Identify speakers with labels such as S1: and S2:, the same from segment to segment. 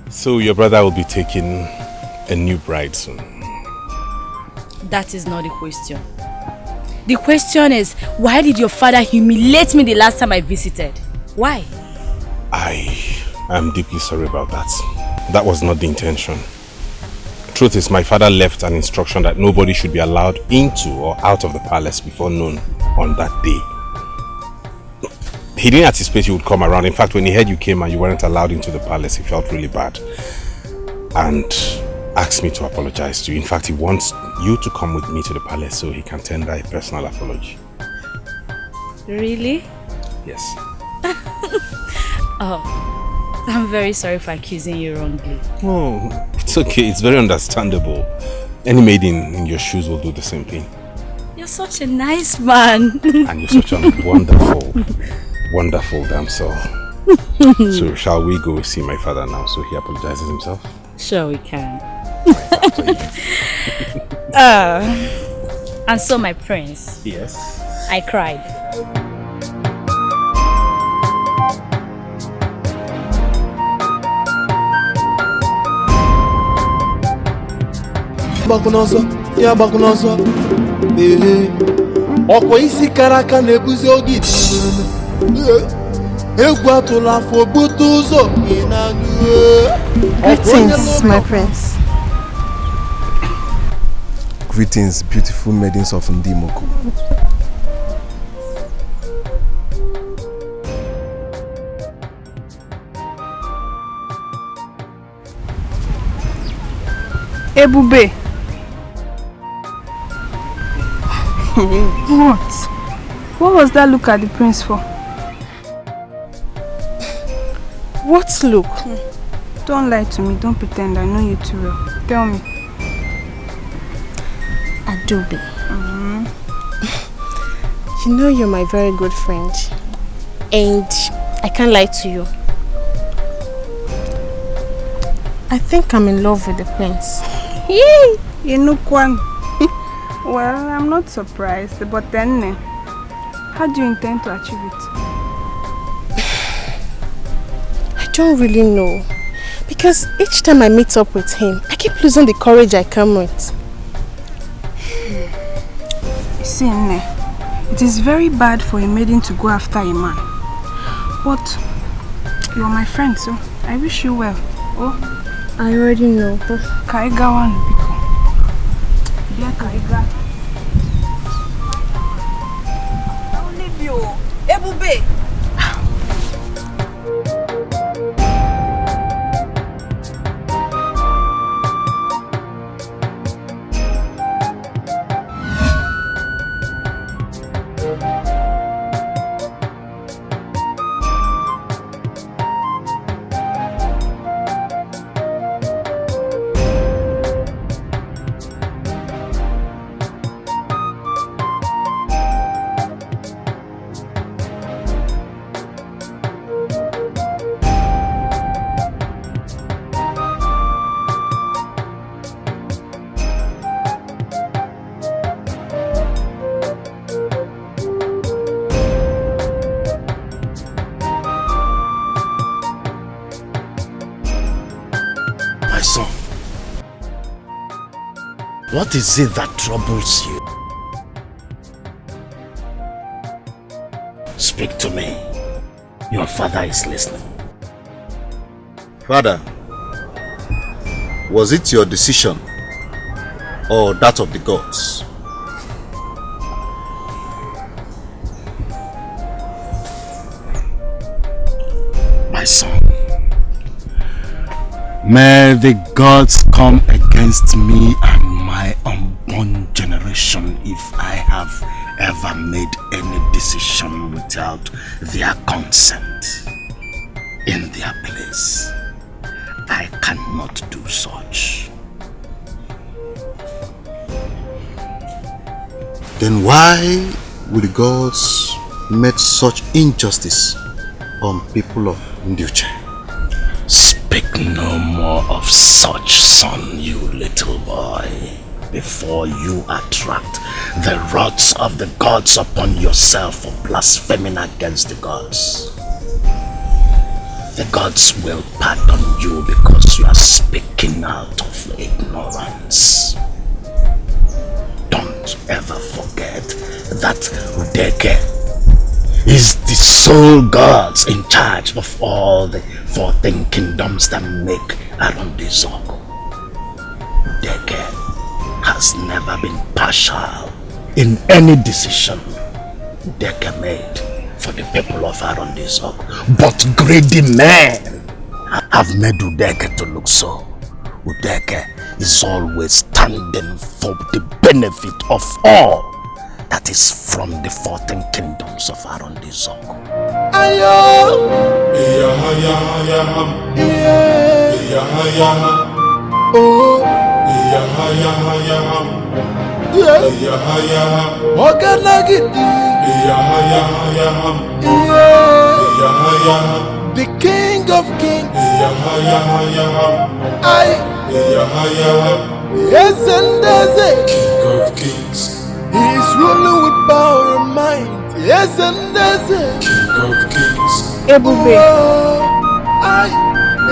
S1: So your brother will be taking a new bride soon?
S2: That is not the question. The question is, why did your father humiliate me the last time I visited? Why?
S1: I am deeply sorry about that. That was not the intention. Truth is, my father left an instruction that nobody should be allowed into or out of the palace before noon on that day. He didn't anticipate you would come around. In fact, when he heard you came and you weren't allowed into the palace, he felt really bad and asked me to apologize to you. In fact, he wants you to come with me to the palace so he can tender a personal apology.
S2: Really?
S1: Yes.
S2: Oh, I'm very sorry for accusing you wrongly.
S1: Oh, it's okay. It's very understandable. Any maiden in your shoes will do the same thing.
S2: You're such a nice man.
S1: And you're such a wonderful damsel. So shall we go see my father now so he apologizes himself?
S2: Sure we can. And so my prince.
S1: Yes.
S2: I cried.
S3: Bakunoso, ya bakunoso. Oko isi karaka nebuzi ogidi.
S4: Greetings, my prince.
S3: Greetings, beautiful maidens of Ndimoko.
S4: Ebube. What? What was that look at the prince for?
S5: What look?
S4: Don't lie to me. Don't pretend I know you too well. Tell me.
S5: Adobe. You know you're my very good friend. And I can't lie to you. I think I'm in love with the prince.
S4: Yay! You know Kwan. Well, I'm not surprised. But then, how do you intend to achieve it?
S5: I don't really know. Because each time I meet up with him, I keep losing the courage I come with.
S4: You see, Nne, it is very bad for a maiden to go after a man. But you are my friend, so I wish you well. Oh,
S5: I already know. But
S4: Kaiga one, Biko. Dear Kaiga. I'll leave you. Ebube.
S6: What is it that troubles you? Speak to me. Your father is listening.
S7: Father, was it your decision or that of the gods?
S6: My son, may the gods come against me and my unborn generation if I have ever made any decision without their consent in their place. I cannot do such.
S7: Then why will the gods make such injustice on people of Nduche?
S6: Speak no more of such, son, you little boy, before you attract the wrath of the gods upon yourself for blaspheming against the gods. the gods will pardon you because you are speaking out of ignorance. Don't ever forget that Udeke is the sole gods in charge of all the 14 kingdoms that make Arondizoko. Udeke has never been partial in any decision Udeke made for the people of Arondizoko. But greedy men have made Udeke to look so. Udeke is always standing for the benefit of all that is from the 14 kingdoms of Arondizoko.
S3: Ayo! Oh! The King of Kings. Yes, and that's it. King of Kings. He is ruling with power and might. Yes, and that's it. King of Kings.
S4: Ebube.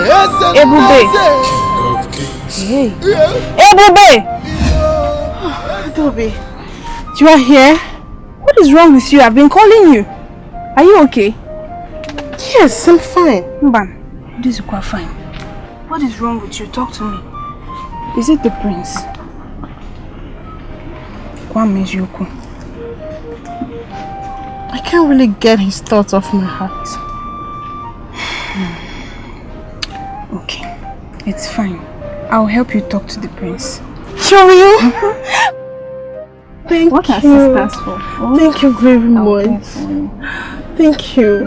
S3: Yes, and
S4: Ebube.
S3: that's it. King of Kings.
S4: Hey. Ebube! Ebube, you are here? What is wrong with you? I've been calling you. Are you okay?
S5: Yes, I'm fine.
S4: Mban, this is quite fine. What is wrong with you? Talk to me. Is it the prince?
S5: I can't really get his thoughts off my heart.
S4: Okay, it's fine. I'll help you talk to the prince.
S5: Sure you? Thank
S4: What
S5: you.
S4: are sisters for?
S5: Thank you very much. Thank you.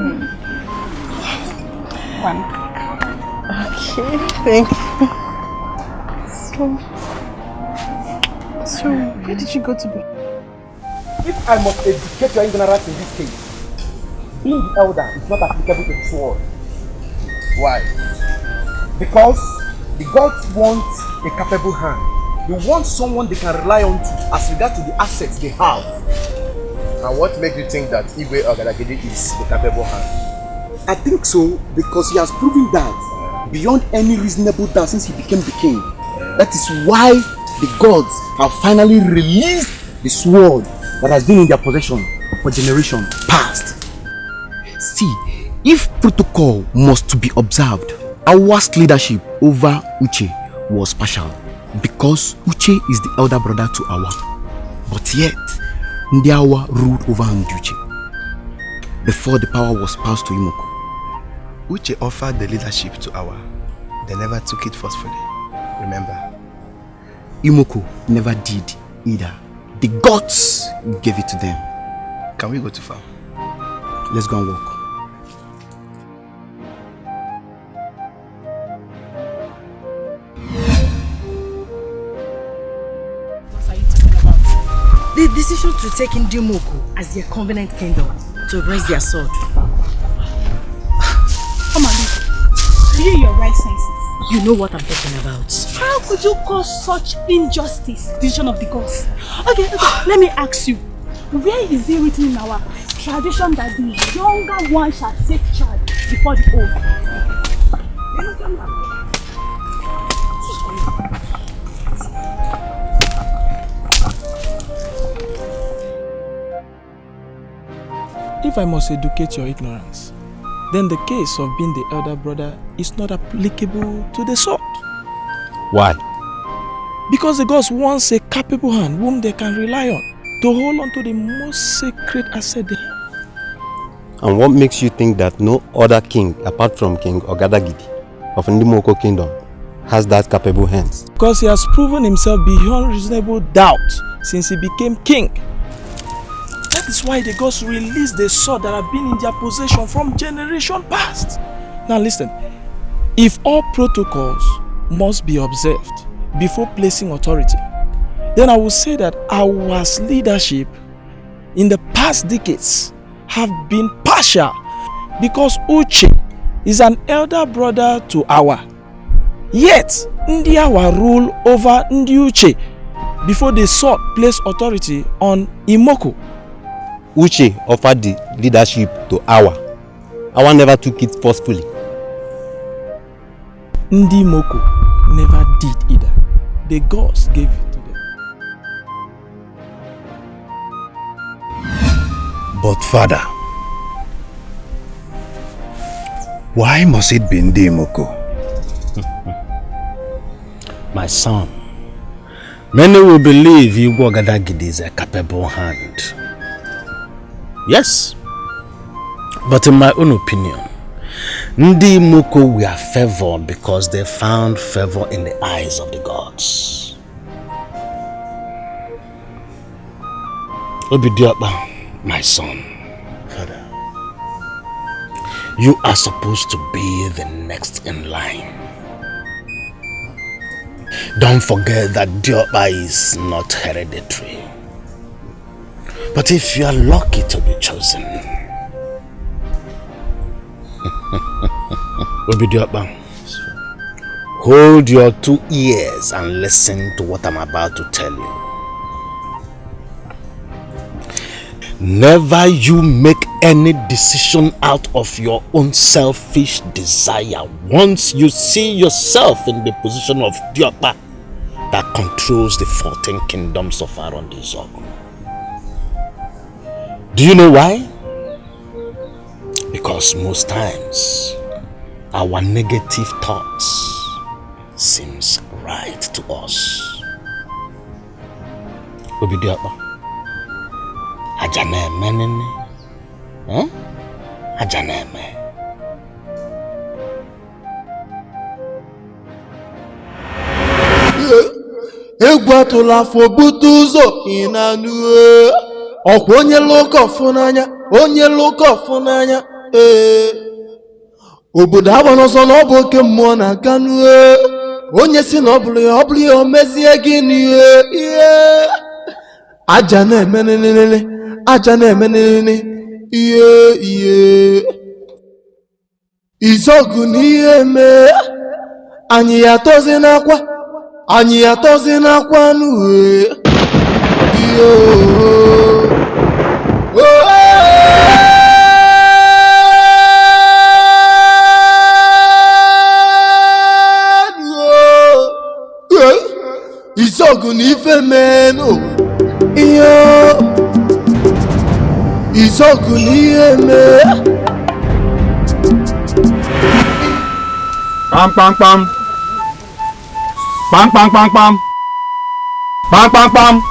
S4: One.
S5: Okay, thank you. So where did you go to bed?
S3: If I must educate your ignorance in this case, being the elder is not applicable to the sword. Why? Because the gods want a capable hand. They want someone they can rely on to as regards to the assets they have. And what makes you think that Igwe Ogadagede is the capable hand? I think so because he has proven that beyond any reasonable doubt since he became the king. That is why the gods have finally released the sword that has been in their possession for generations past. See, if protocol must to be observed, Awa's leadership over Uche was partial because Uche is the elder brother to Awa. But yet, Ndiawa ruled over Nduche before the power was passed to Imoko.
S8: Uche offered the leadership to Awa. They never took it forcefully. Remember?
S3: Imoko never did either. The gods gave it to them.
S8: Can we go to farm?
S3: Let's go and walk.
S2: What are you talking about? The decision to take in Dimoko as their covenant kingdom to raise their sword.
S4: Come on, are you in your right senses?
S2: You know what I'm talking about.
S4: How could you cause such injustice? Decision of the gods. Okay, let me ask you. Where is it written in our tradition that the younger one shall take charge before the old?
S9: If I must educate your ignorance, then the case of being the elder brother is not applicable to the sword.
S1: Why?
S9: Because the gods want a capable hand whom they can rely on to hold on to the most sacred asset they have.
S10: And what makes you think that no other king apart from King Ogadagidi of Ndimoko Kingdom has that capable hands?
S9: Because he has proven himself beyond reasonable doubt since he became king. That is why the gods released the sword that have been in their possession from generation past. Now listen, if all protocols must be observed before placing authority, then I will say that our leadership in the past decades have been partial because Uche is an elder brother to Awa. Yet, Ndiawa rule over Ndiuche before the sword placed authority on Imoko.
S10: Uche offered the leadership to Awa. Awa never took it forcefully.
S9: Ndi Moko never did either. The gods gave it to them.
S6: But father, why must it be Ndi Moko? My son, many will believe Igbo Gadagidi is a capable hand. Yes, but in my own opinion, Ndi Moko were favored because they found favor in the eyes of the gods. Obidiakba, my son, father, you are supposed to be the next in line. Don't forget that Diokba is not hereditary. But if you are lucky to be chosen, Obidiokba, hold your 2 ears and listen to what I'm about to tell you. Never you make any decision out of your own selfish desire once you see yourself in the position of Diokba that controls the 14 kingdoms of Arondizogo. Do you know why? Because most times our negative thoughts seems right to us. Obidiakba, ajaneme nene, ajaneme.
S11: Egwatula for butuzo inanu. Onye loka funanya. Obodo abanoso na obo ke mmụọ na kanu. Onye si na obulu omezie gini. Aja na emenene. Izogu n'ihe me. Anyị atozi n'akwa nuwe. Izogu n'ife meno. Izogu n'ihe me.
S12: Pam pam pam. Pam pam pam pam. Pam pam pam.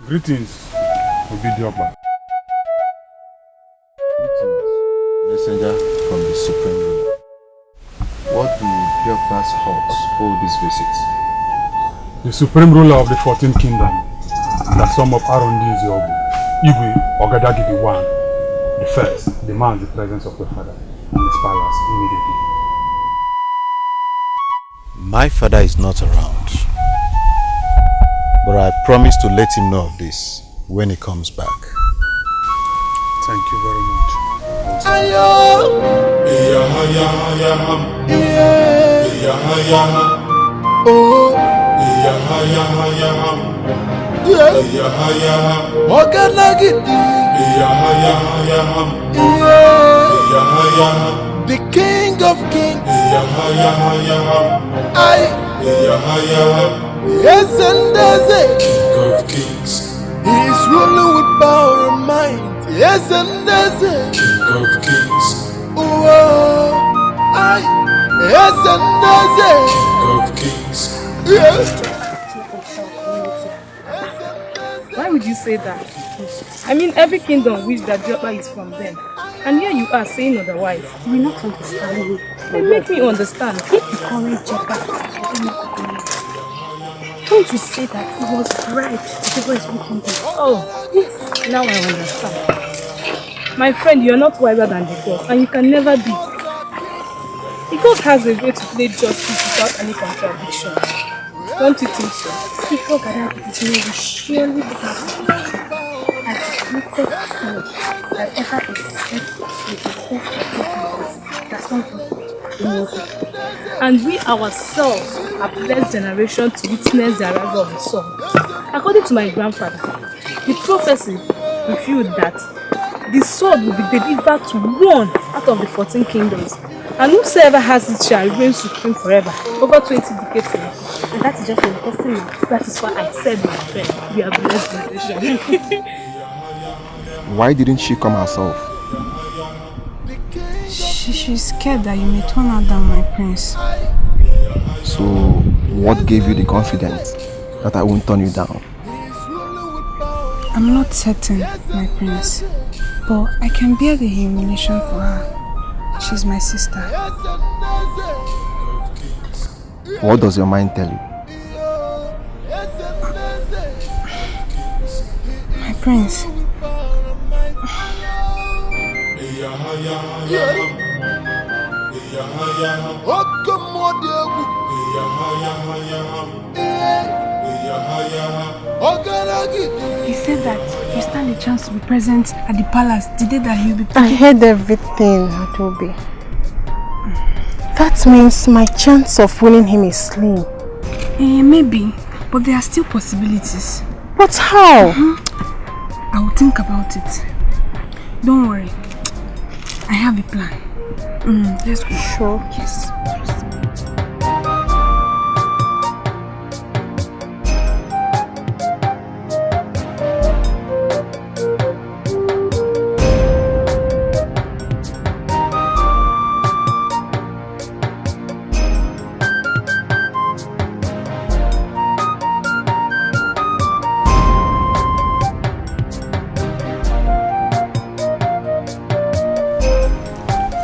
S12: Greetings, Obidiakba.
S7: Greetings, messenger from the Supreme Ruler. What do Diokba's hawks hold this visit?
S12: The Supreme Ruler of the 14th Kingdom, the son of Arondizogo, Igwe Ogadagidi I, the first, demands the presence of your father in his palace immediately.
S7: My father is not around, but I promise to let him know of this when he comes back.
S12: Thank you very much.
S11: The King of Kings. Yes, and there's a King of Kings. He is ruling with power and might. Yes, and there's a King of Kings. Yes, and there's a King of Kings. Yes.
S2: Why would you say that? I mean, every kingdom wish that Diokba is from them. And here you are saying otherwise.
S13: You will not understand me.
S2: They make me understand.
S13: If you courage Jeka, don't you say that it was bribed to give us one kingdom?
S2: Oh, yes. Now I understand. My friend, you're not wiser than the God, and you can never be. The God has a way to play justice without any contradiction. Don't you think so?
S13: Before God is me, we surely become as the greatest king that ever existed with the whole 14 that's not the music.
S2: And we ourselves are blessed generation to witness the arrival of the Son. According to my grandfather, the prophecy revealed that the sword will be delivered to one out of the 14 kingdoms. And whosoever has it shall reign supreme forever, over 20 decades now. And that is just an estimate. That is why I said, my friend, we are blessed generation.
S8: Why didn't she come herself?
S14: She's scared that you may turn her down, my prince.
S8: So, what gave you the confidence that I won't turn you down?
S14: I'm not certain, my prince, but I can bear the humiliation for her. She's my sister.
S8: What does your mind tell you?
S14: My prince. He said that you stand a chance to be present at the palace the day that he'll be picking.
S5: I heard everything, Adobe. That means my chance of winning him is slim.
S14: Maybe, but there are still possibilities.
S5: But how?
S14: I will think about it. Don't worry. I have a plan. Let's go.
S5: Sure.
S14: Yes.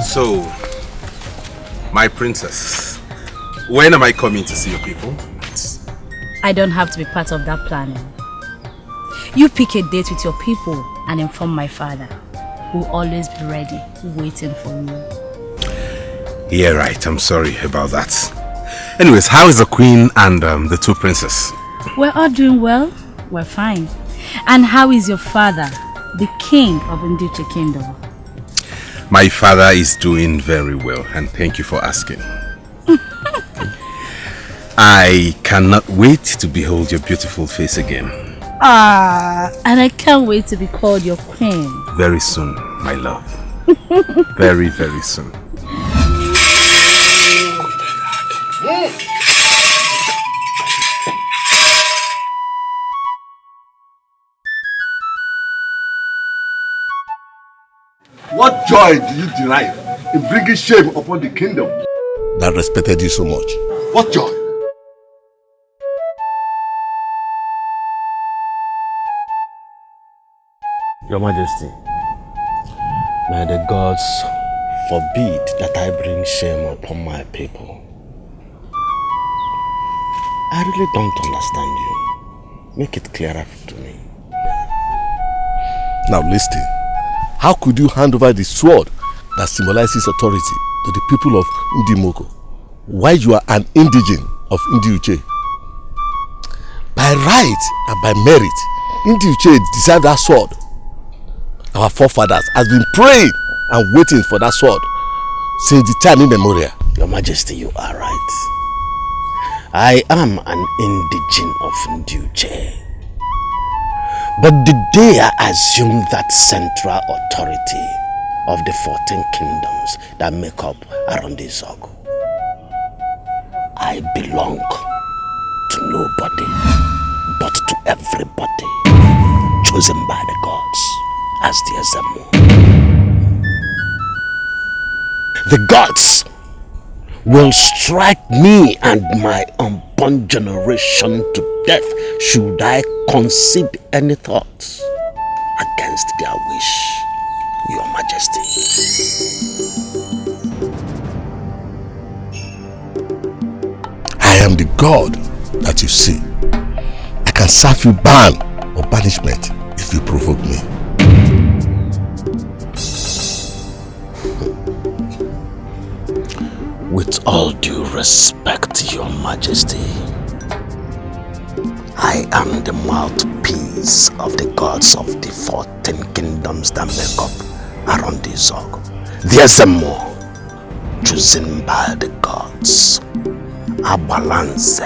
S1: So, my princess, when am I coming to see your people?
S15: I don't have to be part of that planning. You pick a date with your people and inform my father. We'll always be ready, waiting for you.
S1: Yeah, right. I'm sorry about that. Anyways, how is the queen and the two princes?
S15: We're all doing well. We're fine. And how is your father, the king of Ndiuche Kingdom?
S1: My father is doing very well, and thank you for asking. I cannot wait to behold your beautiful face again.
S15: And I can't wait to be called your queen.
S1: Very soon, my love. Very, very soon.
S11: What joy do you derive in bringing shame upon the kingdom
S6: that respected you so much?
S11: What joy?
S6: Your Majesty, may the gods forbid that I bring shame upon my people. I really don't understand you. Make it clearer to me.
S11: Now listen. How could you hand over the sword that symbolizes authority to the people of Ndimoko while you are an indigene of Ndiuche? By right and by merit, Ndiuche deserved that sword. Our forefathers has been praying and waiting for that sword since the time immemorial.
S6: Your Majesty, you are right. I am an indigene of Ndiuche. But the day I assume that central authority of the 14 kingdoms that make up Arondizog, I belong to nobody but to everybody, chosen by the gods as the Ezemo. The gods will strike me and my unborn generation to death should I concede any thoughts against their wish, Your Majesty.
S11: I am the God that you see. I can serve you ban or banishment if you provoke me.
S6: With all due respect, Your Majesty, I am the mouthpiece of the gods of the 14 kingdoms that make up Arondizog. There's a more chosen by the gods. Abalance.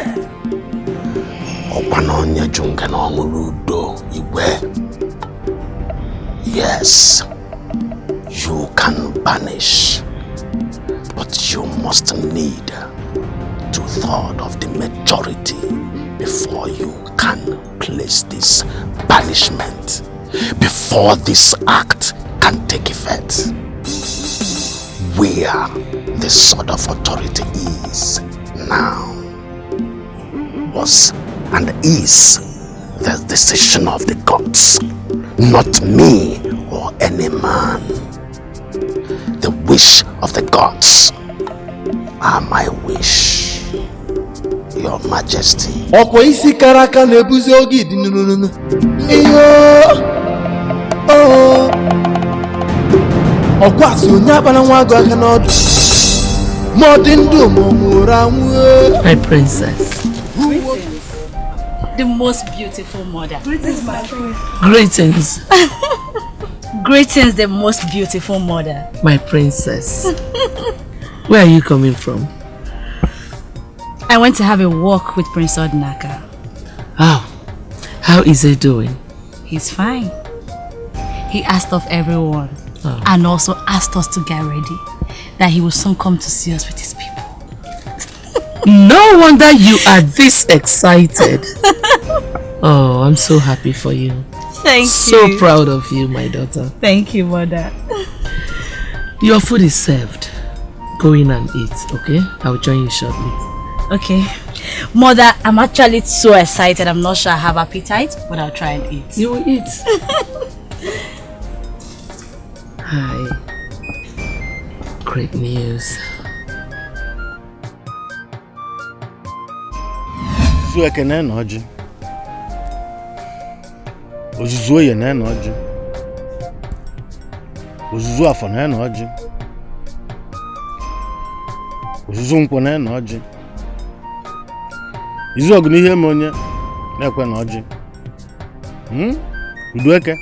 S6: Opanonya Junganonguludo Iwe. Yes, you can banish, but you must need 2/3 of the majority before you can place this banishment, before this act can take effect. Where the sword of authority is now was and is the decision of the gods, not me or any man. The wish of the gods are my wish, Your Majesty.
S3: Okwa isi karaka nebuzi ogi di nunu. Iyo. Oh. Okwa si onyaba na nwago aka n'odu. Modindu momura nwe.
S16: My princess.
S15: The most beautiful mother.
S14: Greetings, my friend.
S16: Greetings.
S15: Greetings, the most beautiful mother.
S16: My princess. Where are you coming from?
S15: I went to have a walk with Prince Odnaka.
S16: Oh, how is he doing?
S15: He's fine. He asked of everyone and also asked us to get ready, that he will soon come to see us with his people.
S16: No wonder you are this excited. Oh, I'm so happy for you.
S15: Thank you.
S16: So proud of you, my daughter.
S15: Thank you, mother.
S16: Your food is served. Go in and eat, okay? I'll join you shortly.
S15: Okay. Mother, I'm actually so excited. I'm not sure I have appetite, but I'll try and eat.
S16: You will eat. Hi. Great news.
S6: Ozuzu ekene na ọjị. Ozuzu oye na ọjị. Ozuzu afọ na ọjị. Ozuzu nkwọ na ọjị. Izu ọgụ n'ihe m onye na-ekwe na ọjị. Udu eke.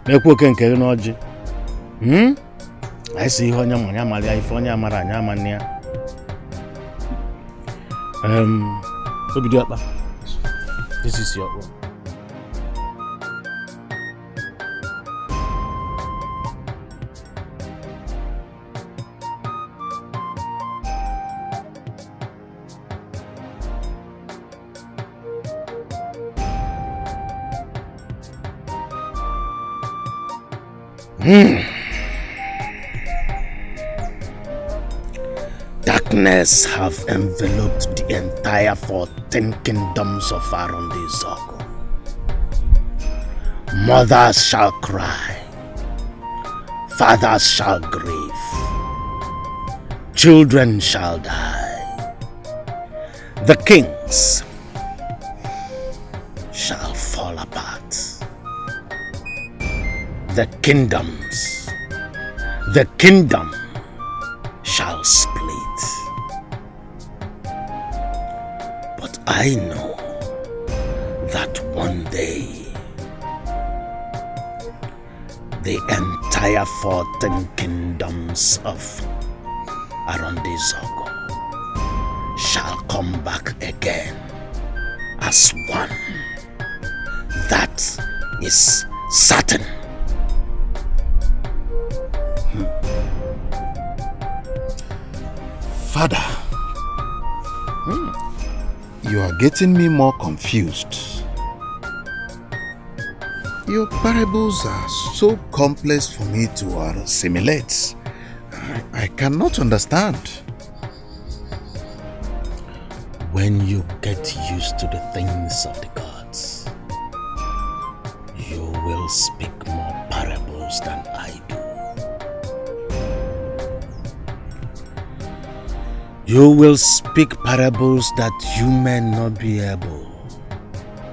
S6: Na-ekwe oke nke na ọjị. Anyị si ihe onye mara ya mara ya, ife onye amara anya amanị ya. Obidiakpa, this is your own. Darkness have enveloped the entire 14 kingdoms of Arondizoko. Mothers shall cry, fathers shall grieve, children shall die. The kings shall fall apart. The kingdom shall split. But I know that one day the entire 14 kingdoms of Arondizoko shall come back again as one. That is certain.
S7: Father, you are getting me more confused. Your parables are so complex for me to assimilate. I cannot understand.
S6: When you get used to the things of the gods, you will speak more parables than I do. You will speak parables that you may not be able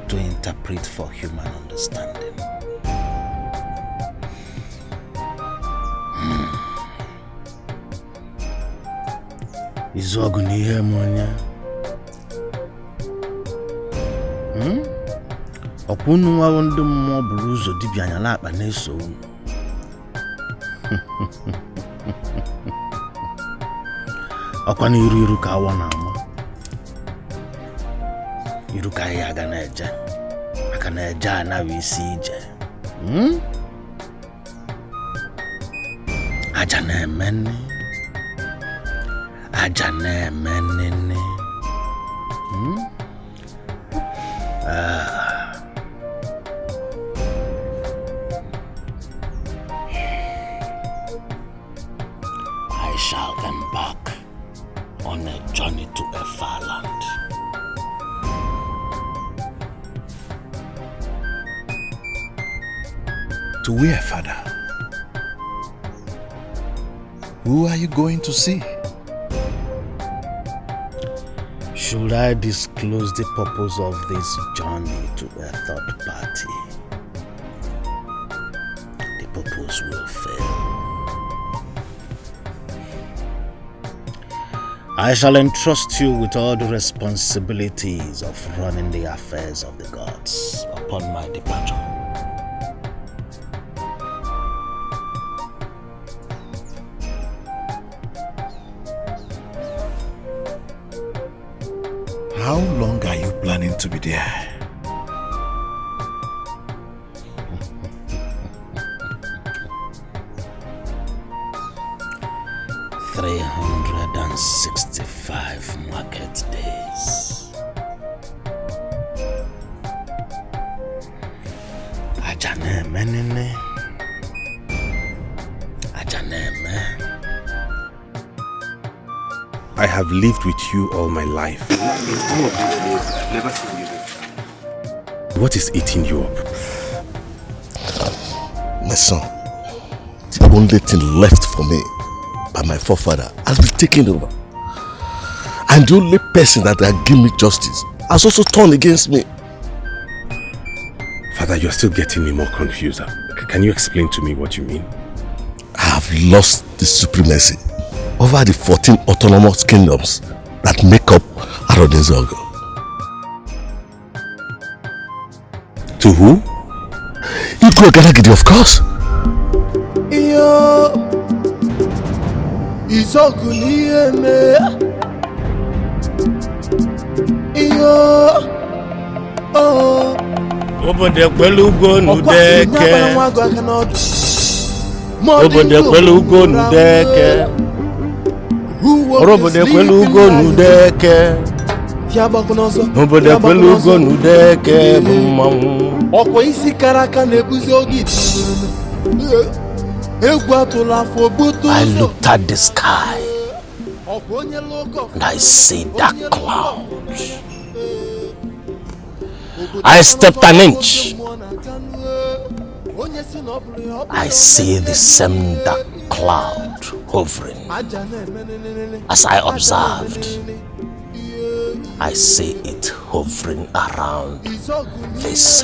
S6: to interpret for human understanding. Izogu ni ihe monya. Okunu wa ndu mmụọ buru ụzọ dibịa anya la akpa na-eso unu. Ọkwa na iru ka awa na ama. Iru ka ya ga na-eje. Aka na-eje anaghị isi ije. Ajane mene. Ajane menene. I shall embark on a journey to a far land.
S11: To where, Father? Who are you going to see?
S6: Should I disclose the purpose of this journey to a third party, the purpose will fail. I shall entrust you with all the responsibilities of running the affairs of the gods upon my departure.
S11: How long are you planning to be there?
S6: $365 market days. Ajane menene. Ajane me.
S1: I have lived with you all my life.
S3: In all of these years, I've never seen you this.
S1: What is eating you up?
S11: My son, the only thing left for me by my forefather has been taken over. And the only person that can give me justice has also turned against me.
S1: Father, you're still getting me more confused. Can you explain to me what you mean?
S11: I have lost the supremacy over the 14 autonomous kingdoms that make up Arodinzogo.
S1: To who?
S11: Uju Okoli, of course.
S17: Iyo Izogunieme. Iyo oh.
S6: Obode pẹ̀lú gonu deke. Obode pẹ̀lú gonu deke. Obode pẹ̀lú gonu deke. Obode pẹ̀lú gonu deke.
S17: Ọkwa isi karaka na-ebuzi oge.
S6: I looked at the sky and I see dark clouds. I stepped an inch. I see the same dark cloud hovering. As I observed, I see it hovering around this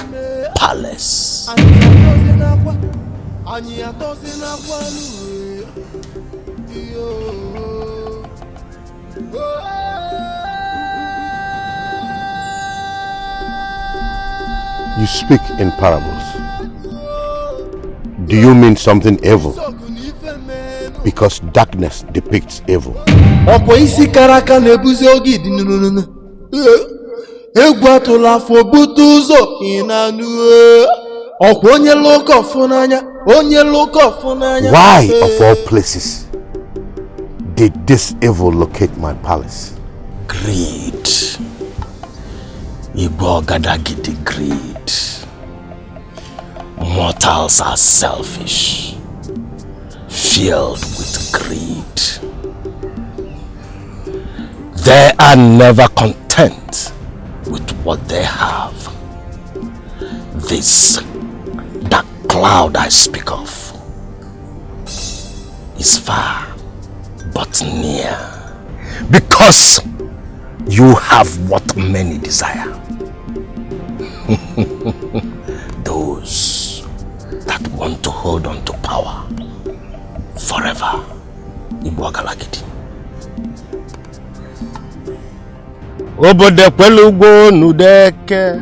S6: palace.
S10: You speak in parables. Do you mean something evil? Because darkness depicts evil.
S17: Ọkwa isi karaka na-ebuzi oge dị nụnụnụ. Egwu atụla afọ bute ụzọ ịnanụ. Ọkwa onye lụka ọfụ n'anya, onye lụka ọfụ n'anya.
S10: Why, of all places, did this evil locate my palace?
S6: Greed. Igbo gadagidi greed. Mortals are selfish, filled with greed. They are never content with what they have. This dark cloud I speak of is far but near, because you have what many desire. Those that want to hold on to power forever. Igbo Galagidi. Obode pelugo nudeke.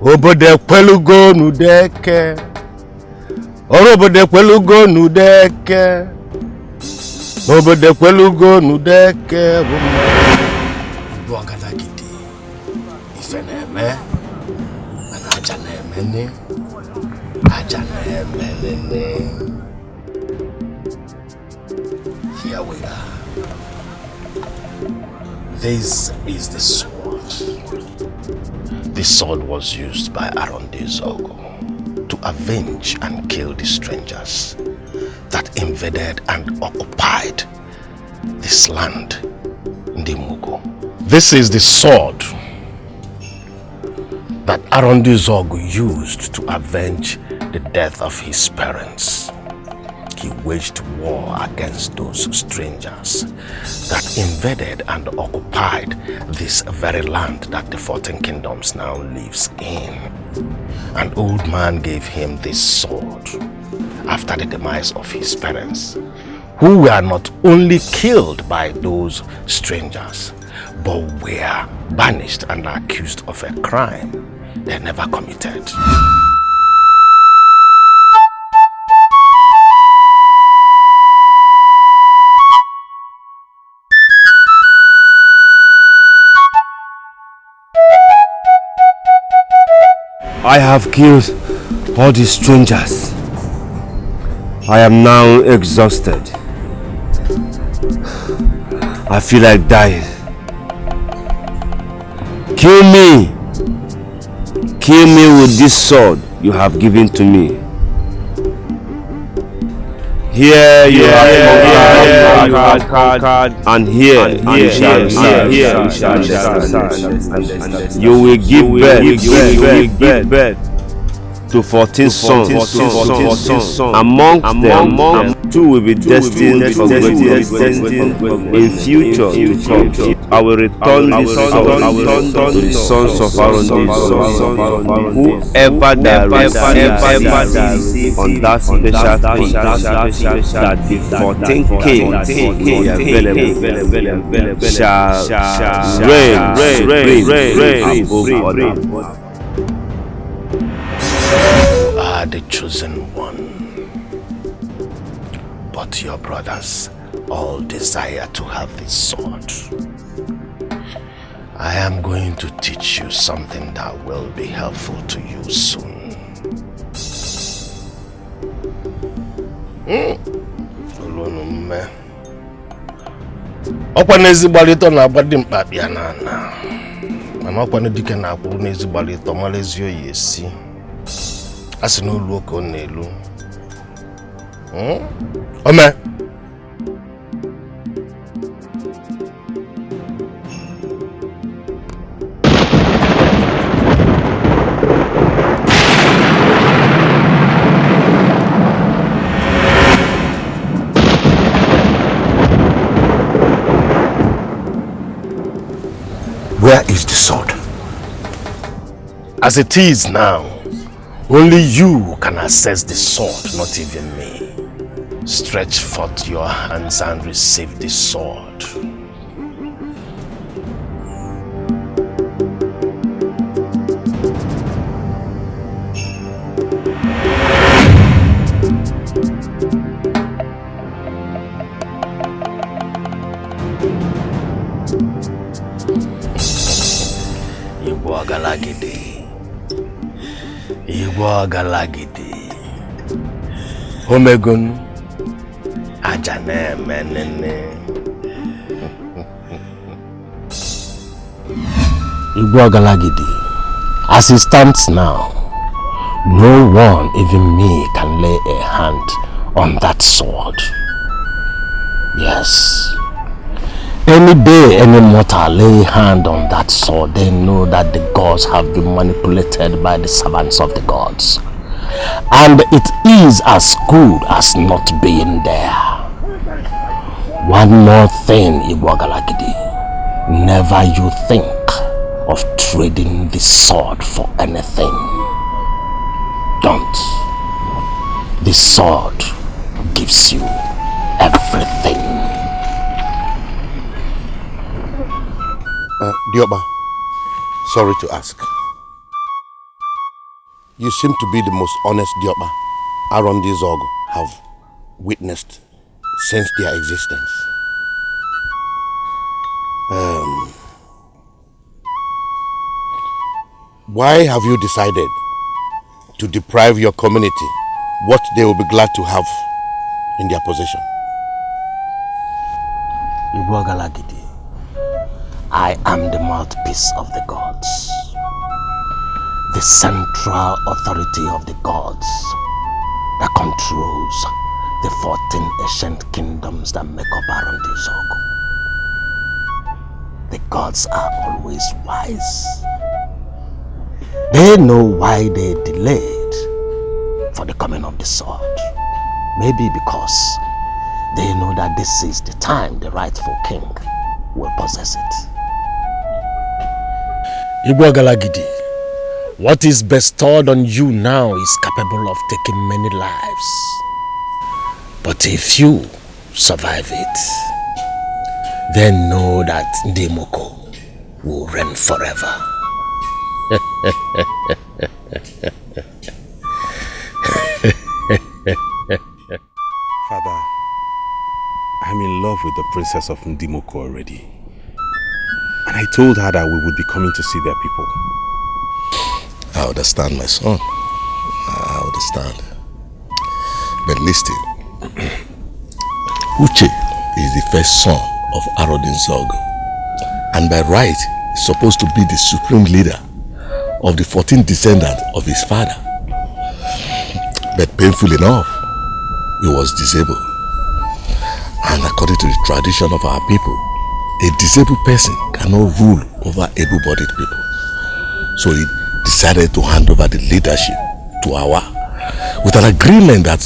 S6: Obode pelugo nudeke. Obode pelugo nudeke. Obode pelugo nudeke. Igbo Galagidi. Ifeneme. Ajanemene. Ajanemene. here we are. This is the sword. This sword was used by Ngozi Ezeonu to avenge and kill the strangers that invaded and occupied this land, Ndimoko. This is the sword that Ngozi Ezeonu used to avenge the death of his parents. He waged war against those strangers that invaded and occupied this very land that the 14 kingdoms now lives in. An old man gave him this sword after the demise of his parents, who were not only killed by those strangers, but were banished and accused of a crime they never committed.
S18: I have killed all these strangers. I am now exhausted. I feel like dying. Kill me! Kill me with this sword you have given to me. Here you have conquered, and here you shall stand. You will give birth to 14 sons. Amongst them, 2 will be destined for greatness in future to come. I will return this sword to the sons of Ngozi. Whoever that receives on that special feast that the 14 kings available shall reign above others.
S6: You are the chosen one, but your brothers all desire to have this sword. I am going to teach you something that will be helpful to you soon. Ọkwa n'ezi gbalịtọ na-agbadi mkpa bịa n'ana. Mana ọkwa n'edike na-akwụrụ n'ezi gbalịtọ mara ezi oyi esi. Asị n'olu oke ọ na-elu. Ome.
S18: Where is the sword?
S6: As it is now, only you can access the sword, not even me. Stretch forth your hands and receive the sword. Igbo galagidi Omegun Ajane menene Igbo galagidi. As it stands now, no one, even me, can lay a hand on that sword. Yes. Any day any mortal lay hand on that sword, they know that the gods have been manipulated by the servants of the gods. And it is as good as not being there. One more thing, Igwagalagidi. Never you think of trading the sword for anything. Don't. The sword gives you everything.
S7: Dioba, sorry to ask. You seem to be the most honest Dioba Ngozi Ezeonu have witnessed since their existence. Why have you decided to deprive your community what they will be glad to have in their possession?
S6: Igbo Galagidi, I am the mouthpiece of the gods, the central authority of the gods that controls the 14 ancient kingdoms that make up Arundizogo. The gods are always wise. They know why they delayed for the coming of the sword. Maybe because they know that this is the time the rightful king will possess it. Igbo Galagidi, what is bestowed on you now is capable of taking many lives. But if you survive it, then know that Ndimoko will reign forever.
S1: Father, I'm in love with the princess of Ndimoko already. And I told her that we would be coming to see their people.
S11: I understand, my son. I understand. But listen, Uche is the first son of Arundizogo, and by right is supposed to be the supreme leader of the 14 descendants of his father. But painful enough, he was disabled. And according to the tradition of our people, a disabled person cannot rule over able-bodied people. So he decided to hand over the leadership to Awa, with an agreement that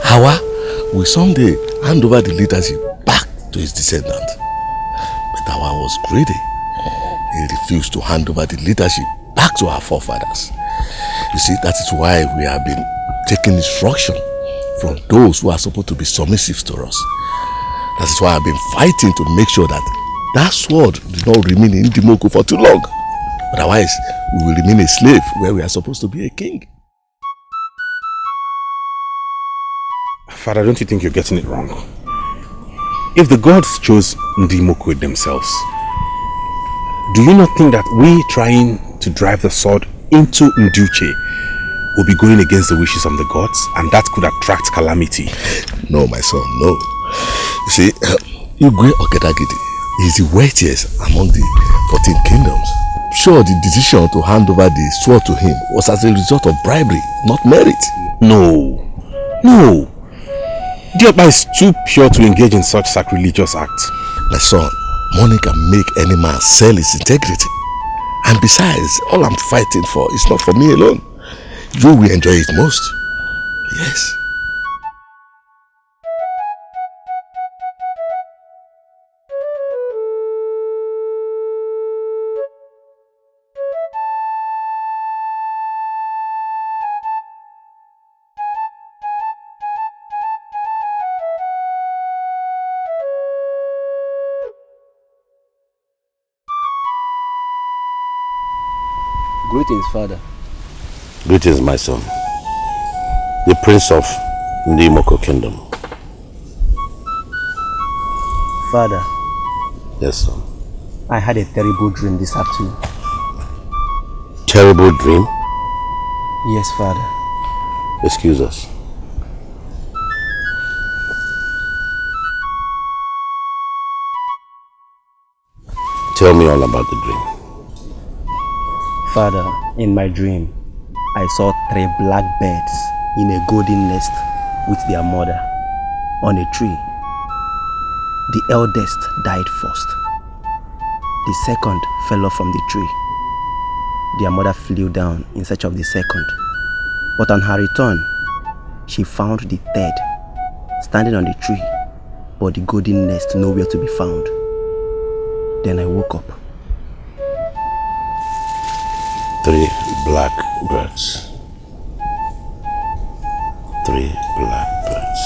S11: Awa will someday hand over the leadership back to his descendant. But Awa was greedy. He refused to hand over the leadership back to our forefathers. You see, that is why we have been taking instruction from those who are supposed to be submissive to us. That is why I've been fighting to make sure that that sword did not remain in Ndimoko for too long. Otherwise, we will remain a slave where we are supposed to be a king.
S1: Father, don't you think you're getting it wrong? If the gods chose Ndimoko themselves, do you not think that we trying to drive the sword into Nduche will be going against the wishes of the gods, and that could attract calamity?
S11: No, my son, no. You see, Igwe Okedagidi is the weightiest among the 14 kingdoms. Sure, the decision to hand over the sword to him was as a result of bribery, not merit.
S1: No. Diokba is too pure to engage in such sacrilegious acts.
S11: My son, money can make any man sell his integrity. And besides, all I'm fighting for is not for me alone. You will enjoy it most. Yes.
S19: Greetings, Father.
S6: Greetings, my son. The Prince of Ndimoko Kingdom.
S19: Father.
S6: Yes, son.
S19: I had a terrible dream this afternoon.
S6: Terrible dream?
S19: Yes, Father.
S6: Excuse us. Tell me all about the dream.
S19: Father, in my dream, I saw 3 black birds in a golden nest with their mother on a tree. The eldest died first. The second fell off from the tree. Their mother flew down in search of the second. But on her return, she found the third standing on the tree, but the golden nest nowhere to be found. Then I woke up.
S6: 3 black birds. 3 black birds.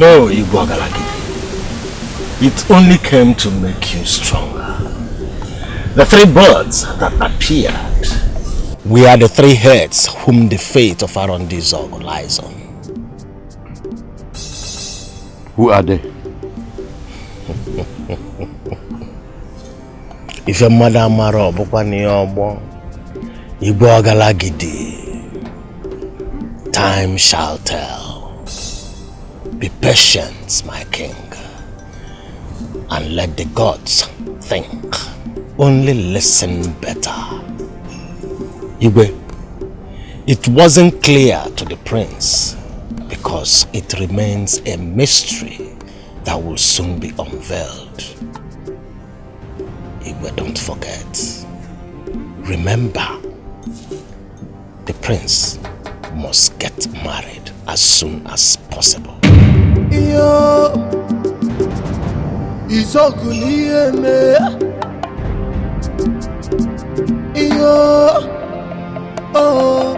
S11: No, Igbo Ogalagidi. It only came to make you stronger. The three birds that appeared.
S6: We are the three heads whom the fate of Arundi Zogo lies on.
S11: Who are they?
S6: If your mother Maro Bokwani Obo, Igbo Ogalagidi, time shall tell. Be patient, my king, and let the gods think. Only listen better. Igwe, it wasn't clear to the prince because it remains a mystery that will soon be unveiled. Igwe, don't forget. Remember, the prince must get married as soon as possible.
S17: Iyo Isogunieme Iyo Oh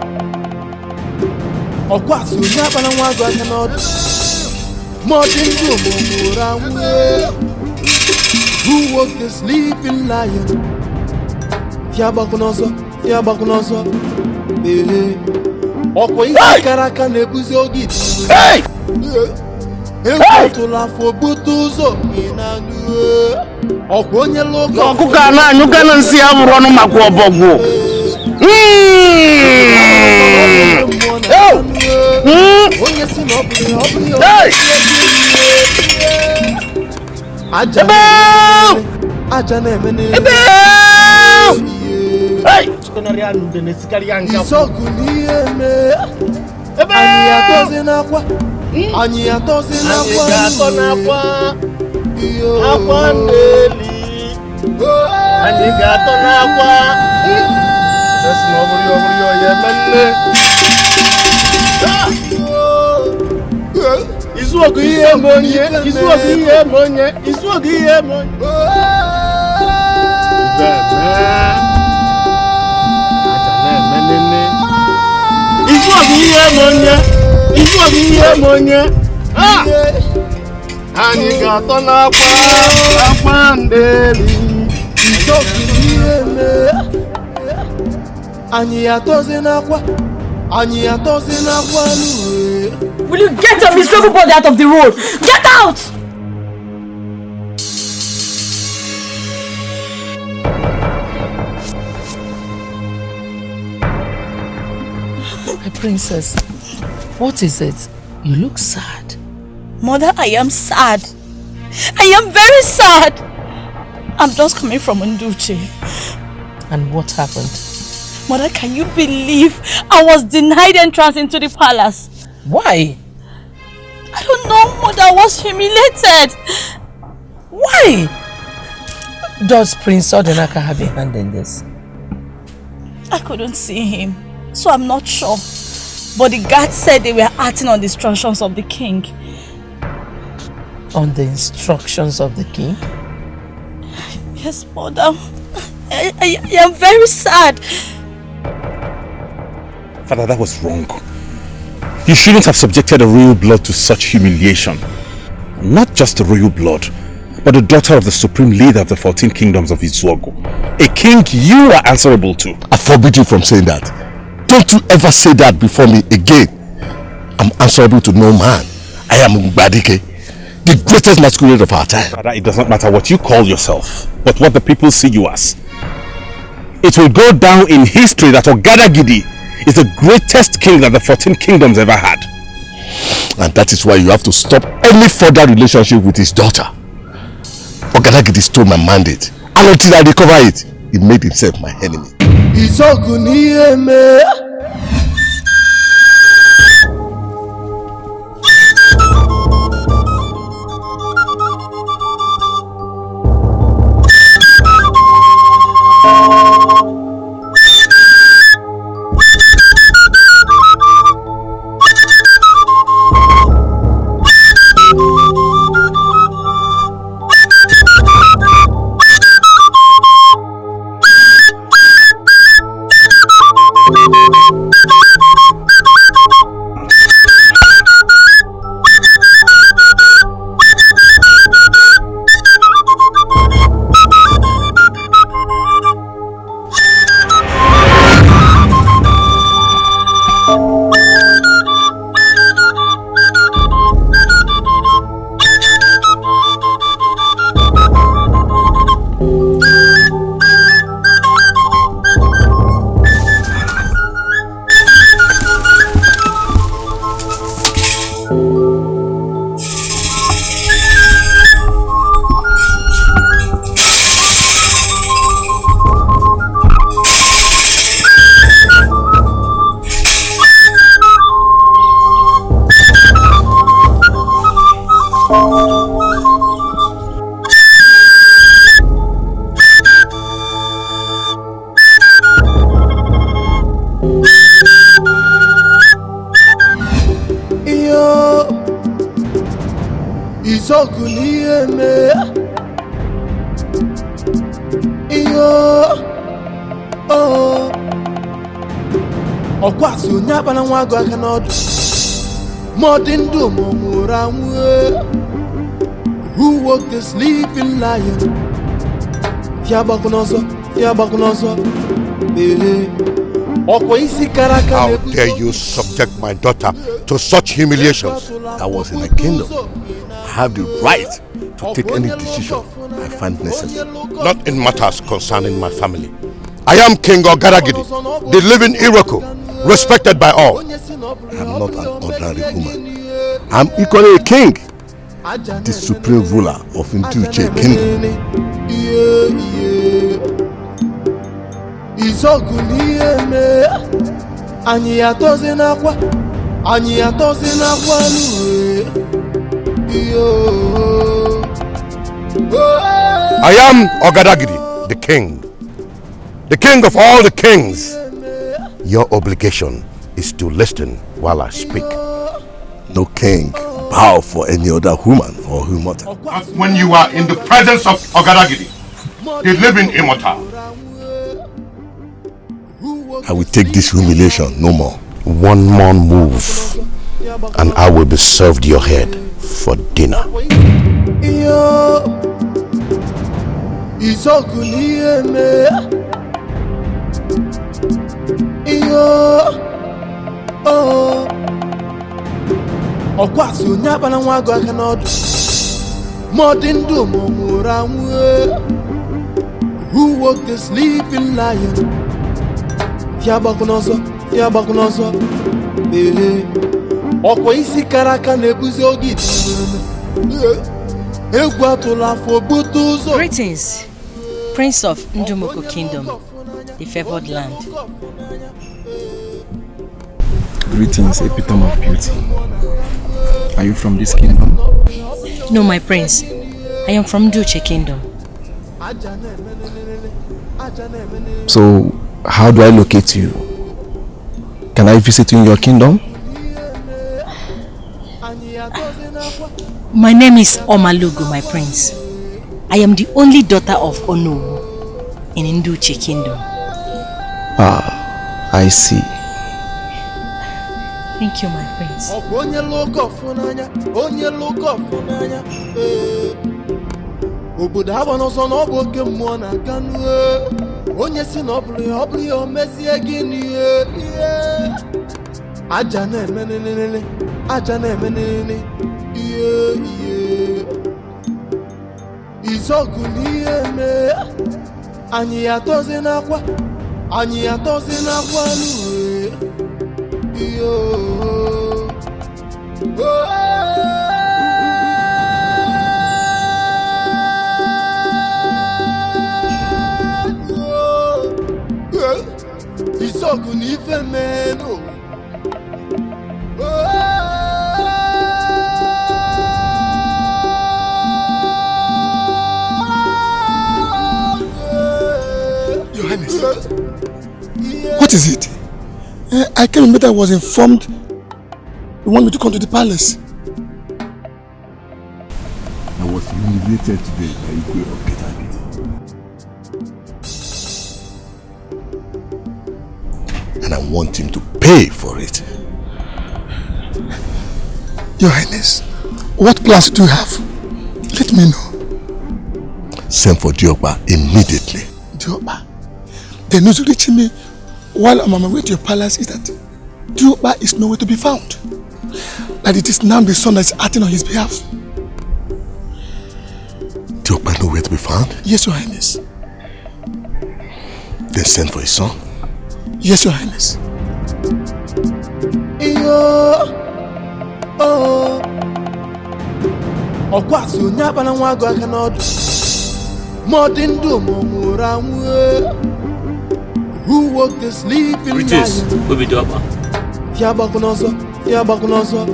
S17: Okwasu nyabana nwago aka n'ọdụ Mọdụ omomora nwe Who woke the sleeping lion Fiagbakwu n'ọzọ Ọkwa isi kara aka na-ebuzi oge
S11: Hey!
S17: Ekotula fobutu ụzọ ịnanụ ọkwa onye logo
S6: ọkụkọ a anyụga na nsị ya bụrụ ọnụ maka ọbọgwụ
S17: onye si na ọbụla aja na-eme n'ebe isọgụ n'ihe mee anyị atozi n'akwa anyị atozi n'akwa
S6: akwa ndeli anyị ga-atọ n'akwa esi na ọbụrụ ya emenne izuogu ihe eme onye izuogu ihe eme onye izuogu ihe eme onye izuogu ihe eme onye izuogu ihe eme onye anyị ga-atọ n'akwa ndeli
S17: izuogu ihe eme anyị atozi n'akwa anyị atozi n'akwa n'uwe.
S4: Will you get your miserable body out of the road? Get out!
S16: My princess, what is it? You look sad.
S4: Mother, I am sad. I am very sad. I'm just coming from Nduche.
S16: And what happened?
S4: Mother, can you believe I was denied entrance into the palace?
S16: Why?
S4: I don't know, Mother. I was humiliated.
S16: Why? Does Prince Odenaka have a hand in this?
S4: I couldn't see him, so I'm not sure. But the guards said they were acting on the instructions of the king.
S16: On the instructions of the king?
S4: Yes, Mother. I am very sad.
S1: Father, that was wrong. You shouldn't have subjected a royal blood to such humiliation. Not just the royal blood, but the daughter of the supreme leader of the 14 kingdoms of Izuogo. A king you are answerable to.
S11: I forbid you from saying that. Don't you ever say that before me again. I'm answerable to no man. I am Mbadike, the greatest masquerade of our time.
S1: Father, it does not matter what you call yourself, but what the people see you as. It will go down in history that Ogadagidi is the greatest king that the 14 kingdoms ever had.
S11: And that is why you have to stop any further relationship with his daughter. Ogadagidi stole my mandate, and until I recover it, he made himself my enemy.
S17: Isogunieme Iyo Oh Okwasu nyabana nwago aka n'ọdụ Modindu momura nwe Who woke the sleeping lion Yabakunoso
S11: How dare you subject my daughter to such humiliations? I was in a kingdom. I have the right to take any decision I find necessary. Not in matters concerning my family. I am King Ogaragidi, the living Iroko, respected by all. I am not an ordinary woman. I am equally a king, the supreme ruler of Nduche Kingdom.
S17: Isogunieme Anyị atozi n'akwa
S11: I am Ogadagidi, the king of all the kings. Your obligation is to listen while I speak. No king bow for any other woman or immortal. When you are in the presence of Ogadagidi, the living immortal, I will take this humiliation no more. One more move, and I will be served your head for dinner.
S17: Who woke the sleeping lion? Yabakunoso Okwa isi karaka nebuzi ogidi Egwu atụla afọ butu ụzọ.
S20: Greetings, Prince of Ndumoko Kingdom, the favored land.
S9: Greetings, epitome of beauty. Are you from this kingdom?
S20: No, my prince. I am from Nduche Kingdom.
S9: So, how do I locate you? Can I visit you in your kingdom?
S20: My name is Omalugo, my prince. I am the only daughter of Ono in Nduche Kingdom.
S9: Ah, I see.
S20: Thank you, my prince.
S17: Onye si na obuli o mezie gini aja na emenene Isoguni eme Anyị atozi n'akwa nuwe Isoguni ife meno
S6: Your Highness, what is it? I came in, but I was informed you want me to come to the palace.
S11: I was humiliated today by Igwe Oketagidi. And I want him to pay for it.
S6: Your Highness, what plans do you have? Let me know.
S11: Send for Diokba immediately.
S6: Diokba? The news reaching me while I'm on my way to your palace is that Diokba is nowhere to be found. That it is now the son that is acting on his behalf.
S11: Diokba nowhere to be found?
S6: Yes, Your Highness.
S11: Then send for his son.
S6: Yes, Your Highness.
S17: Okwasu nyabana nwago aka n'ọdụ Modindu momura nwe Who woke the sleeping
S21: Greetings, Obidoba.
S17: Yabakunoso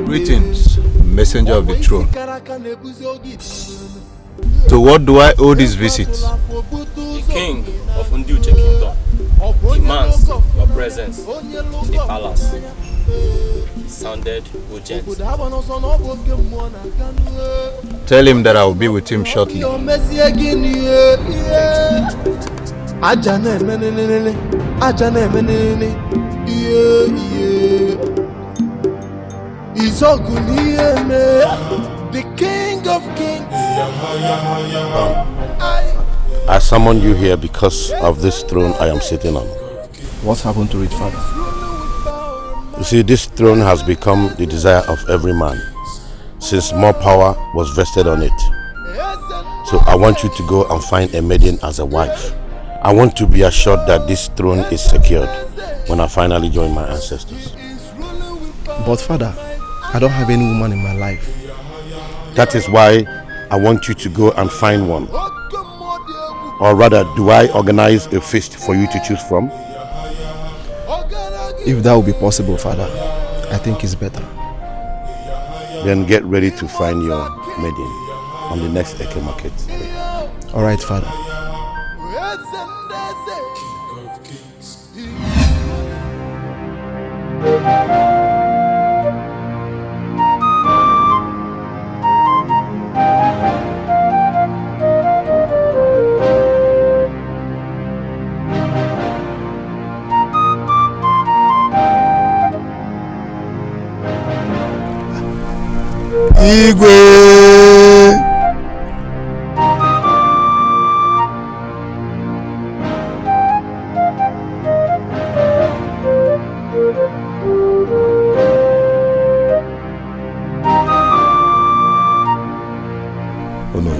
S22: Greetings, messenger of the throne.
S7: To what do I owe this visit?
S9: The king of Uju Kingdom demands your presence in the palace. It sounded urgent.
S7: Tell him that I will be with him shortly.
S17: The king of kings.
S11: I summoned you here because of this throne I am sitting on.
S8: What happened to it, Father?
S11: You see, this throne has become the desire of every man since more power was vested on it. So I want you to go and find a maiden as a wife. I want to be assured that this throne is secured when I finally join my ancestors.
S8: But Father, I don't have any woman in my life.
S11: That is why I want you to go and find one. Or rather, do I organize a feast for you to choose from?
S8: If that would be possible, Father, I think it's better.
S11: Then get ready to find your maiden on the next Eke market.
S8: Alright, Father.
S17: Igwe.
S11: Oh no.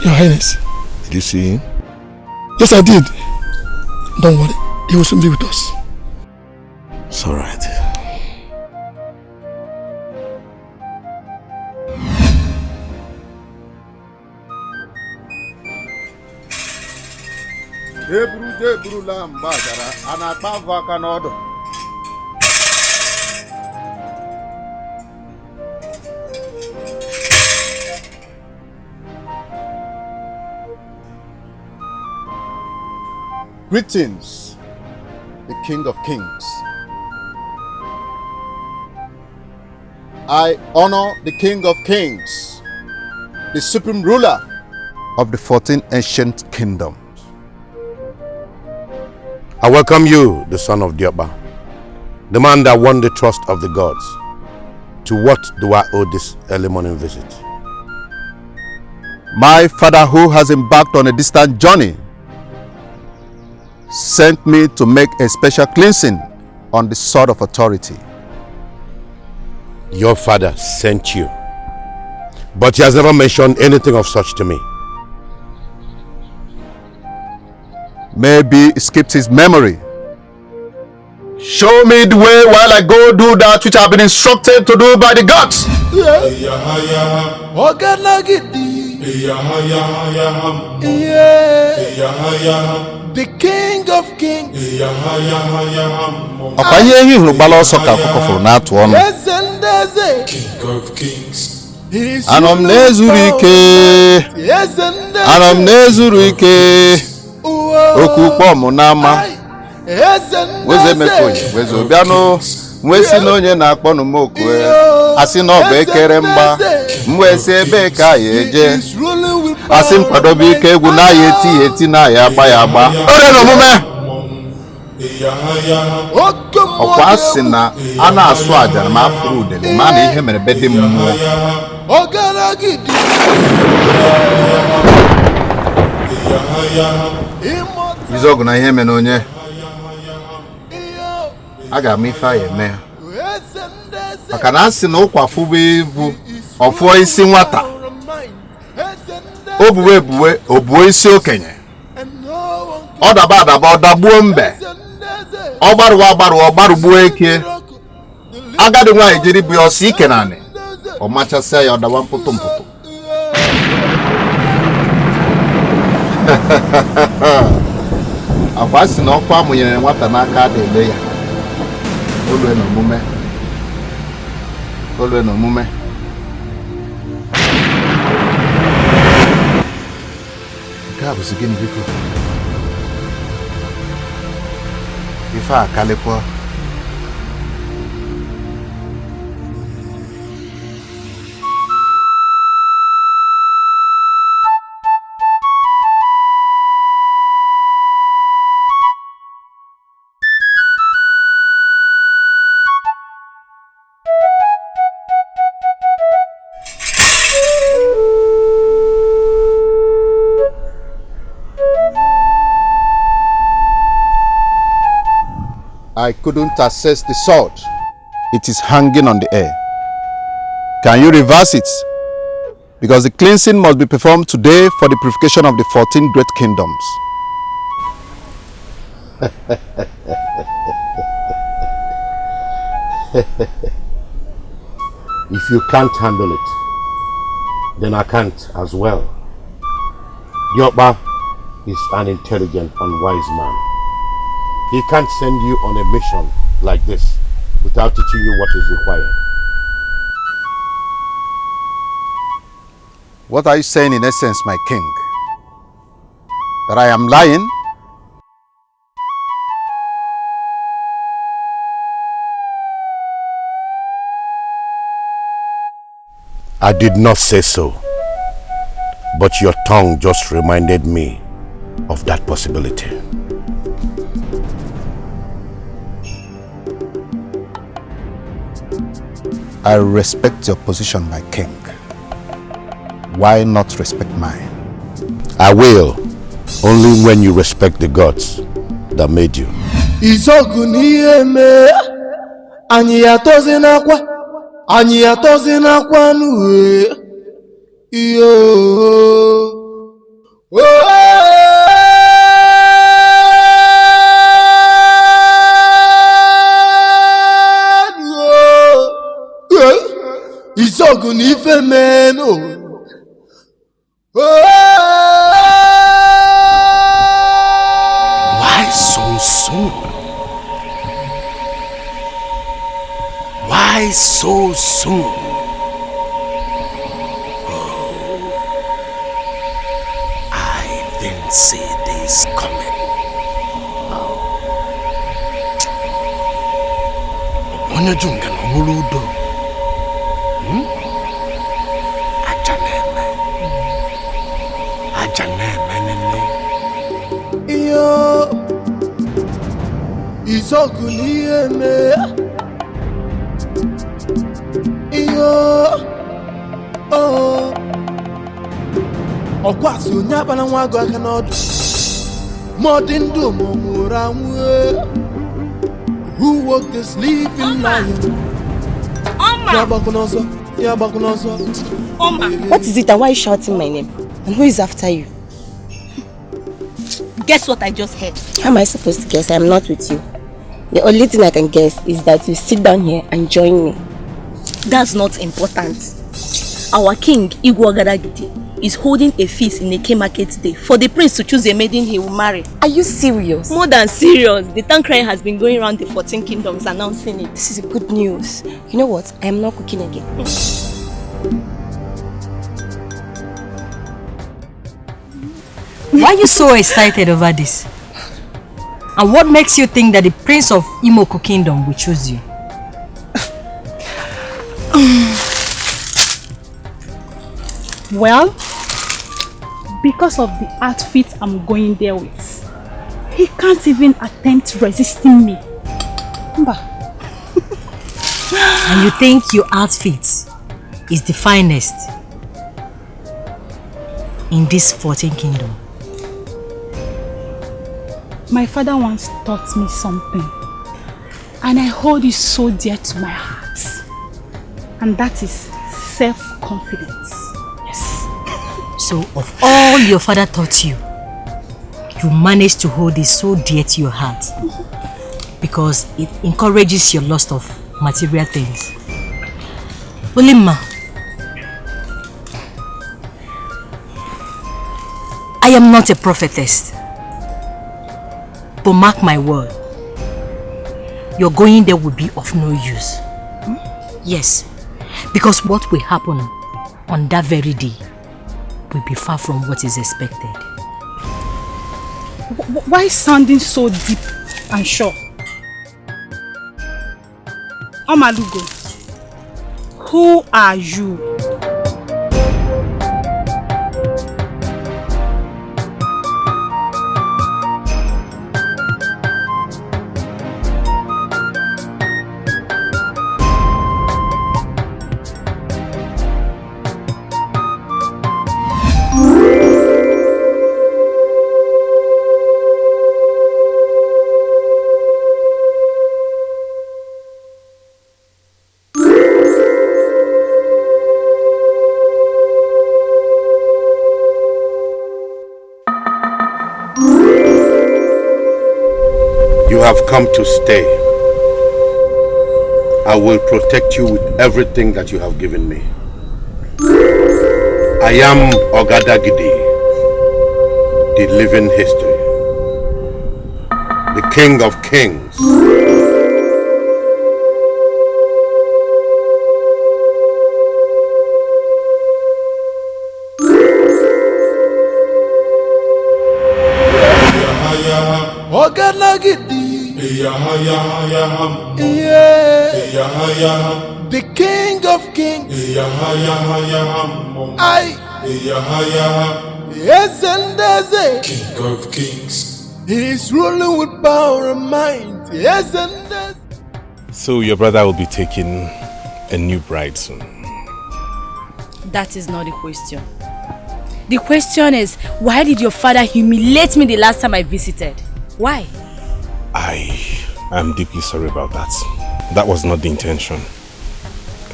S21: Your Highness.
S11: Did you see him?
S21: Yes, I did. Don't worry, he will soon be with us.
S11: It's alright.
S7: Greetings, the King of Kings. I honor the King of Kings, the supreme ruler of the 14 ancient kingdoms.
S11: I welcome you, the son of Diokba, the man that won the trust of the gods. To what do I owe this early morning visit?
S7: My father, who has embarked on a distant journey, sent me to make a special cleansing on the sword of authority.
S11: Your father sent you, but he has never mentioned anything of such to me.
S7: Maybe it skipped his memory. Show me the way while I go do that which I have been instructed to do by the gods.
S17: The King of Kings.
S7: King of Kings. Anom nezurike. Anom nezurike. Okukpo munama. Weze mekonye. Weze obiano. Mwesi nonye na akpọ numokwe. Asi no bekere mba. Mwesi ebe ka yeje. Asi mkwadobi ike egwu na yeti na ya agba ya agba. Ore no mume. Ọkwa asị na a na-asụ aja na afụrụ udele ma na ihe mere bede mmụọ. Izọgụ na ihe mere onye a ga-ama ife a eme ya maka na asị na ụkwa fụba ibu ọfụọ isi nwata obuwe obuo isi okenye ọ daba adaba ọ dagbuo mbe ọ gbarụgbuo eke agadi nwaanyị jiri bụ ọsị ike naanị ọ machasịa ya ọ dawa mpụtụ akwa sị na ọkụ amụnyere nwata n'aka adịle ya olue n'omume Cabs again, Rico. If I calipo. I couldn't access the sword. It is hanging on the air. Can you reverse it? Because the cleansing must be performed today for the purification of the 14 great kingdoms.
S6: If you can't handle it, then I can't as well. Yoba is an intelligent and wise man. He can't send you on a mission like this without teaching you what is required.
S7: What are you saying in essence, my king? That I am lying?
S6: I did not say so, but your tongue just reminded me of that possibility.
S7: I respect your position, my king. Why not respect mine?
S6: I will, only when you respect the gods that made you. Why so soon? Why so soon? Oh, I didn't see this coming. Onye junga no muludo.
S17: Who woke the sleeping lion?
S20: What is it and why are you shouting my name? And who is after you? Guess what I just heard? How am I supposed to guess? I am not with you. The only thing I can guess is that you sit down here and join me. That's not important. Our king, Igwe is holding a feast in Eke Market Day for the prince to choose a maiden he will marry. Are you serious? More than serious. The town crier has been going around the 14 kingdoms announcing it. This is good news. You know what? I am not cooking again.
S12: Why are you so excited over this? And what makes you think that the prince of Imoko kingdom will choose you?
S4: Well, because of the outfit I'm going there with, he can't even attempt resisting me.
S12: And you think your outfit is the finest in this 14 kingdom?
S4: My father once taught me something, and I hold it so dear to my heart, and that is self-confidence. Yes.
S12: So of all your father taught you, you managed to hold it so dear to your heart because it encourages your lust of material things. Olimma, I am not a prophetess. But mark my word, your going there will be of no use. Yes, because what will happen on that very day will be far from what is expected.
S4: Why sounding so deep and sure? Omalugo, who are you?
S7: You have come to stay. I will protect you with everything that you have given me. I am Ogadagidi, the living history, the king of kings.
S17: Ogadagidi. Yeah. The king of kings. Yes, and there's a king of kings. He is ruling with power and might. Yes, and there's.
S1: So your brother will be taking a new bride soon.
S15: That is not the question. The question is, why did your father humiliate me the last time I visited? Why?
S1: I am deeply sorry about that. That was not the intention.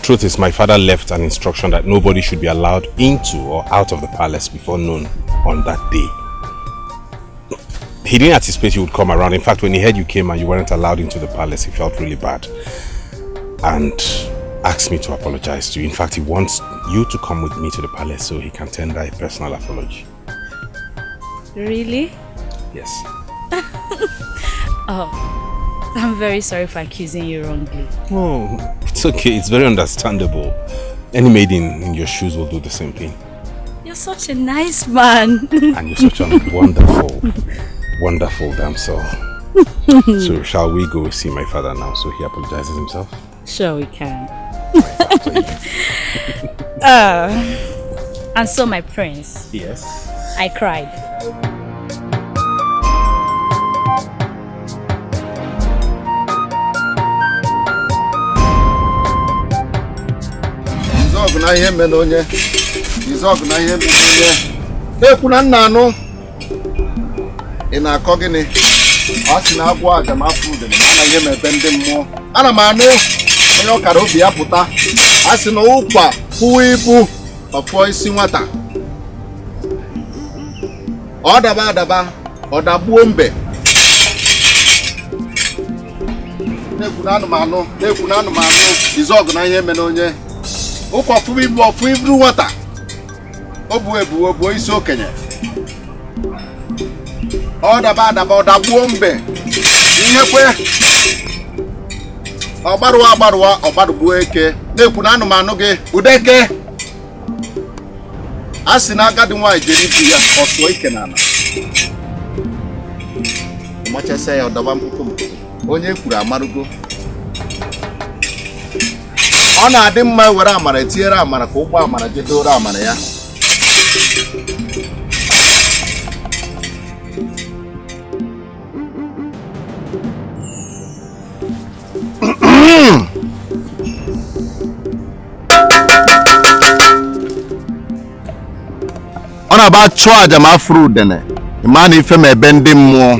S1: Truth is, my father left an instruction that nobody should be allowed into or out of the palace before noon on that day. He didn't anticipate you would come around. In fact, when he heard you came and you weren't allowed into the palace, he felt really bad and asked me to apologize to you. In fact, he wants you to come with me to the palace so he can tender a personal apology.
S15: Really?
S1: Yes.
S15: Oh, I'm very sorry for accusing you wrongly.
S1: Oh, it's okay. It's very understandable. Any maiden in your shoes will do the same thing.
S15: You're such a nice man.
S1: And you're such a wonderful damsel. So shall we go see my father now so he apologizes himself?
S15: Sure we can. And so my prince.
S1: Yes.
S15: I cried.
S7: Na ihe mena onye izog na ihe mena onye ekuna nna anu ina akọ gịnị ọ sị na agwọ aja ma afụ ude na ihe mebe ndị mmụọ ana m anụ onye ọkara obi ya pụta a sị na ụkwa pụwa ibu ọfọ isi nwata ọ daba adaba ọ dagbuo mbe na-ekuna anụmanụ izog na ihe mena onye ụkwa fụwa ibu ọfụ iburu nwata obu ebu obu isi okenye ọ daba adaba ọ dagbuo mbe ihe kwe ọ gbarụwa ọ gbarụgbuo eke na-ekwu na anụmanụ gị udeke a sị na agadi nwaanyị jere ibu ya ọsọ ike n'ala ọmachasịa ya ọ daba mpụtụ onye kwuru amarugo ọ na-adị mma were amara etinyere amara ka ụgbọ amara jedoro amara ya ọ na-aba chụọ aja ma afụrụ udene ịma na ife ma ebe ndị mmụọ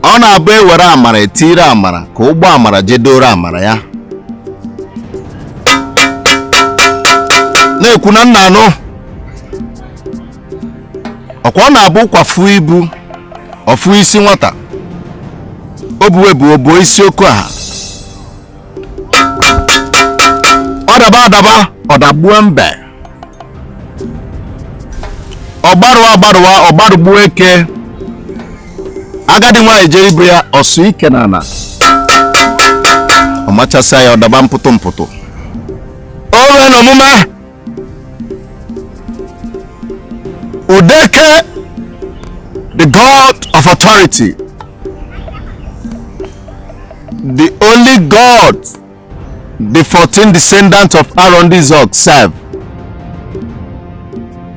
S7: ọ na-abụ ewere amara etire amara ka ụgbọ amara jedoro amara ya na-ekwu na nna anụ ọkwa ọ na-abụ kwafu ibu ọfụ isi nwata obu isi oku aha ọ daba adaba ọ dagbuo mbe ọ gbarụwa ọ gbarụgbuo eke agadi nwaanyị jere ibu ya ọsụ ike n'ala ọ machasịa ya ọ daba mpụtụ
S6: Oren Omume, Udeke, the God of authority, the only God the 14 descendants of Aaron the Zog serve,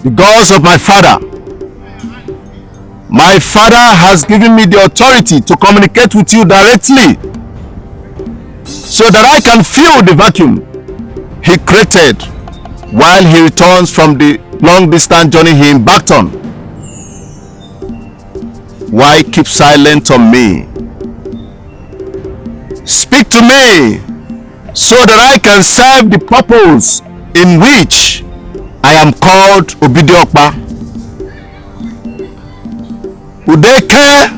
S6: the gods of my father. My father has given me the authority to communicate with you directly so that I can fill the vacuum he created while he returns from the long distance journey he embarked on. Why keep silent on me? Speak to me so that I can serve the purpose in which I am called Obidiokpa. Udeke,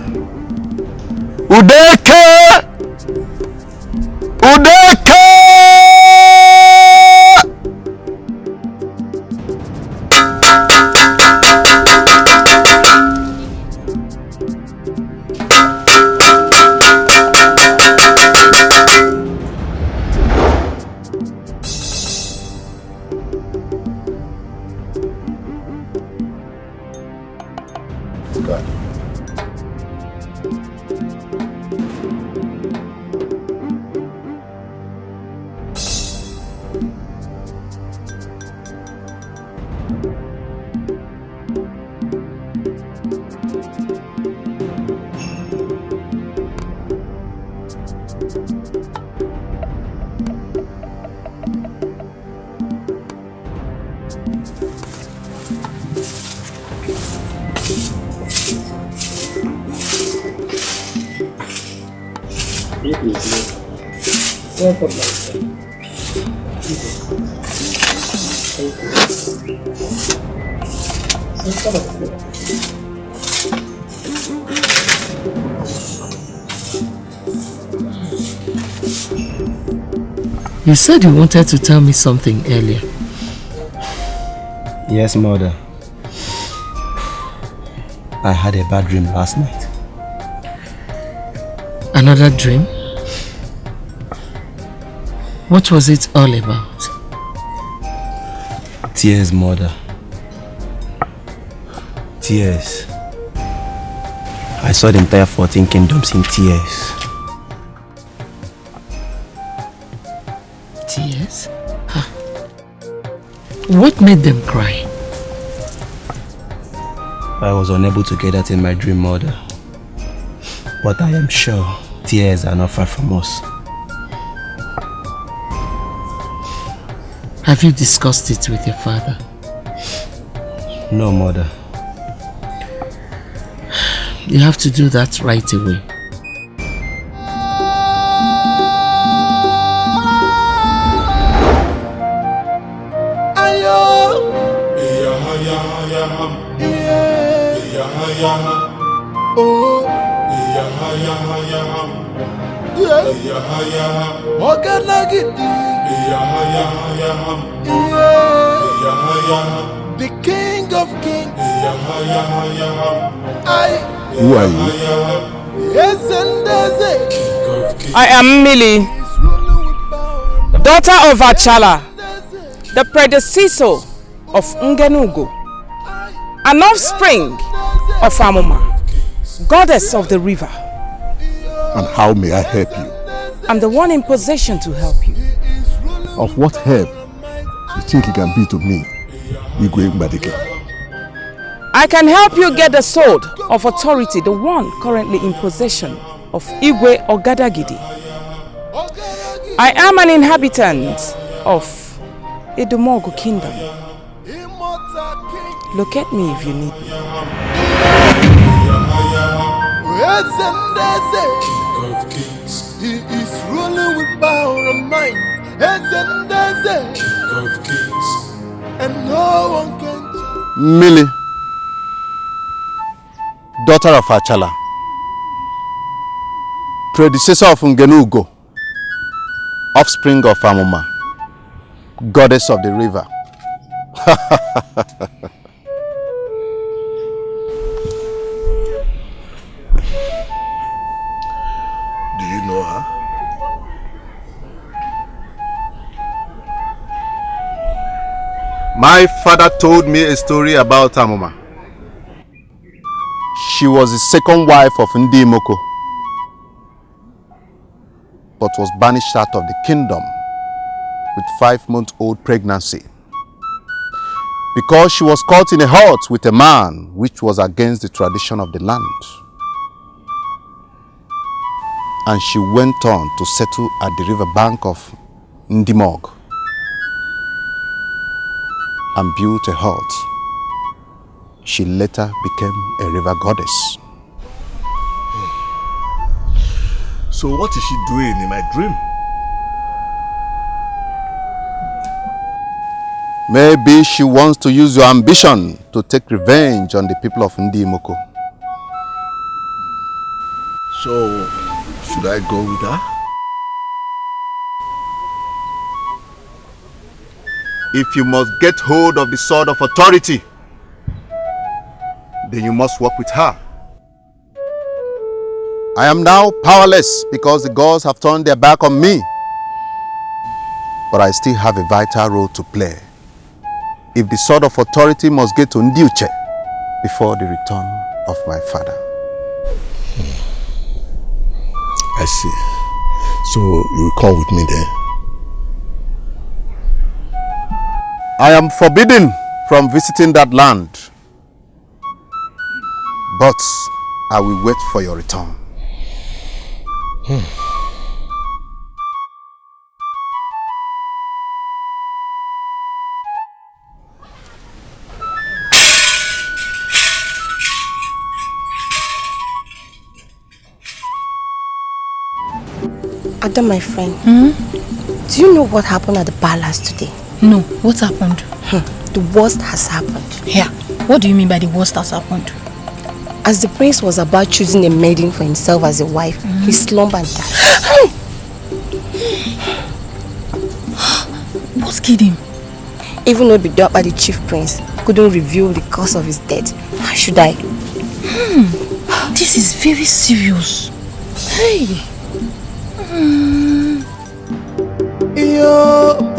S6: Udeke, Udeke.
S16: You said you wanted to tell me something earlier.
S19: Yes, mother. I had a bad dream last night.
S16: Another dream? What was it all about?
S19: Tears, mother. Tears. I saw the entire 14 kingdoms in tears.
S16: Tears? Huh. What made them cry?
S19: I was unable to get that in my dream, mother. But I am sure tears are not far from us.
S16: Have you discussed it with your father?
S19: No, mother.
S16: You have to do that right away.
S17: The King of Kings.
S11: Who are you?
S13: I am Millie, daughter of Achala, the predecessor of Ngenugo, an offspring of Amuma, goddess of the river.
S11: And how may I help you?
S13: I'm the one in possession to help you.
S11: Of what help you think you can be to me, Igwe Mbadike?
S13: I can help you get the sword of authority, the one currently in possession of Igwe Ogadagidi. I am an inhabitant of Edomogo Kingdom. Locate me if you need me.
S17: Of Kings. He is ruling with power and might. King of Kings. And no one can.
S6: Millie, daughter of Achala, predecessor of Ngenugo, offspring of Amuma, goddess of the river.
S11: Do you know her?
S7: My father told me a story about Amoma. She was the second wife of Ndi Moko, but was banished out of the kingdom with 5-month-old pregnancy because she was caught in a hut with a man which was against the tradition of the land. And she went on to settle at the river bank of Ndimog and built a hut. She later became a river goddess.
S11: So what is she doing in my dream?
S7: Maybe she wants to use your ambition to take revenge on the people of Ndi Moko.
S11: So, should I go with her?
S7: If you must get hold of the sword of authority, then you must work with her. I am now powerless because the gods have turned their back on me. But I still have a vital role to play. If the sword of authority must get to Ndiuche before the return of my father.
S11: I see. So you will come with me then?
S7: I am forbidden from visiting that land. But I will wait for your return.
S20: Adam, my friend, do you know what happened at the palace today?
S14: No, what happened?
S20: The worst has happened.
S14: Yeah, what do you mean by the worst has happened?
S20: As the prince was about choosing a maiden for himself as a wife, he slumped and died.
S14: What killed him?
S20: Even though by the chief prince couldn't reveal the cause of his death, why should I?
S14: This is very serious. Hey.
S17: Iyo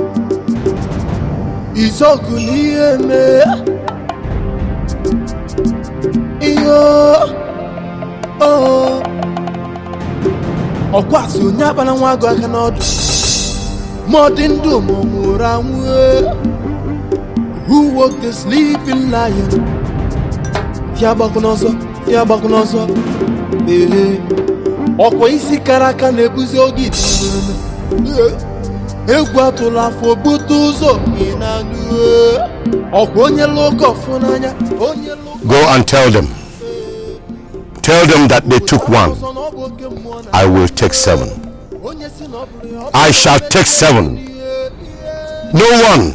S17: Isokunieme Iyo Oh Okwasu nyaba na nwago aka n'ọdụ Modindu momura nwe Who woke the sleeping lion Yabakunoso Okwa isi karaka na-ebuzi oge egwu atụla afọ bute ụzọ ọkwa onye lụkọ fụnanya.
S6: Go and tell them that they took one. I will take 7. I shall take 7. No one,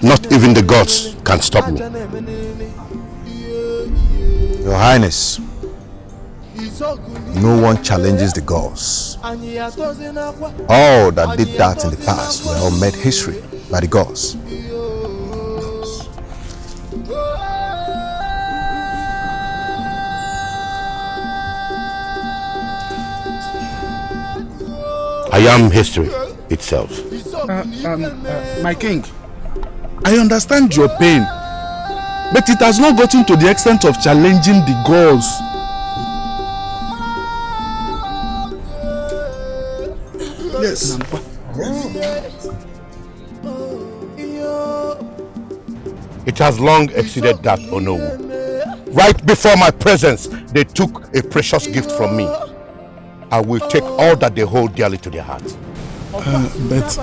S6: not even the gods, can stop me.
S7: Your Highness, no one challenges the gods. All that did that in the past were all made history by the gods.
S6: I am history itself.
S2: My king, I understand your pain, but it has not gotten to the extent of challenging the gods. Yes.
S6: It has long exceeded that, Onowu. Right before my presence, they took a precious gift from me. I will take all that they hold dearly to their heart.
S2: But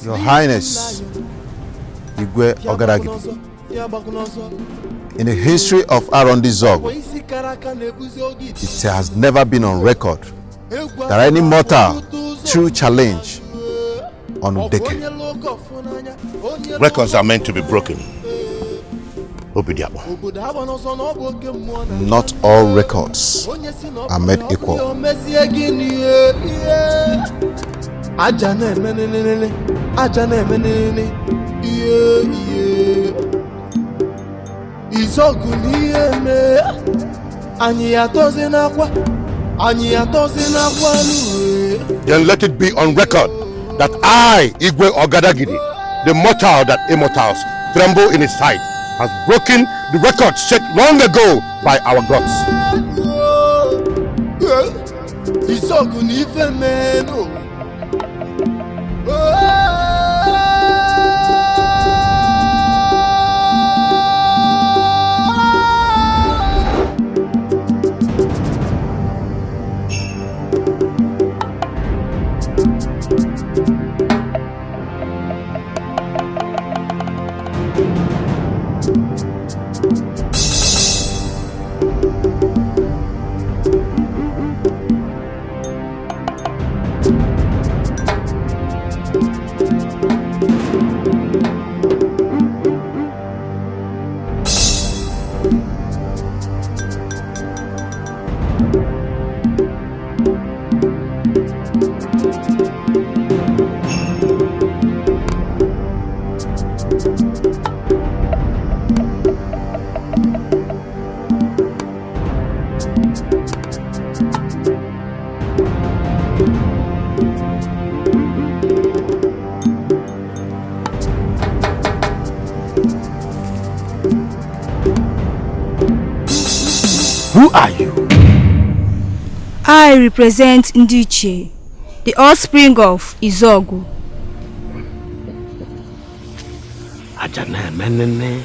S7: Your Highness, Igwe Ogaragidi, in the history of Arondi Zog, it has never been on record that any mortal threw challenge on Udeke.
S6: Records are meant to be broken.
S7: Not all records are made equal.
S11: Then let it be on record that I, Igwe Ogadagidi, the mortal that immortals tremble in his sight, has broken the record set long ago by our gods.
S6: Who are you?
S5: I represent Ndiche, the offspring of Izogu.
S6: Ajane menene.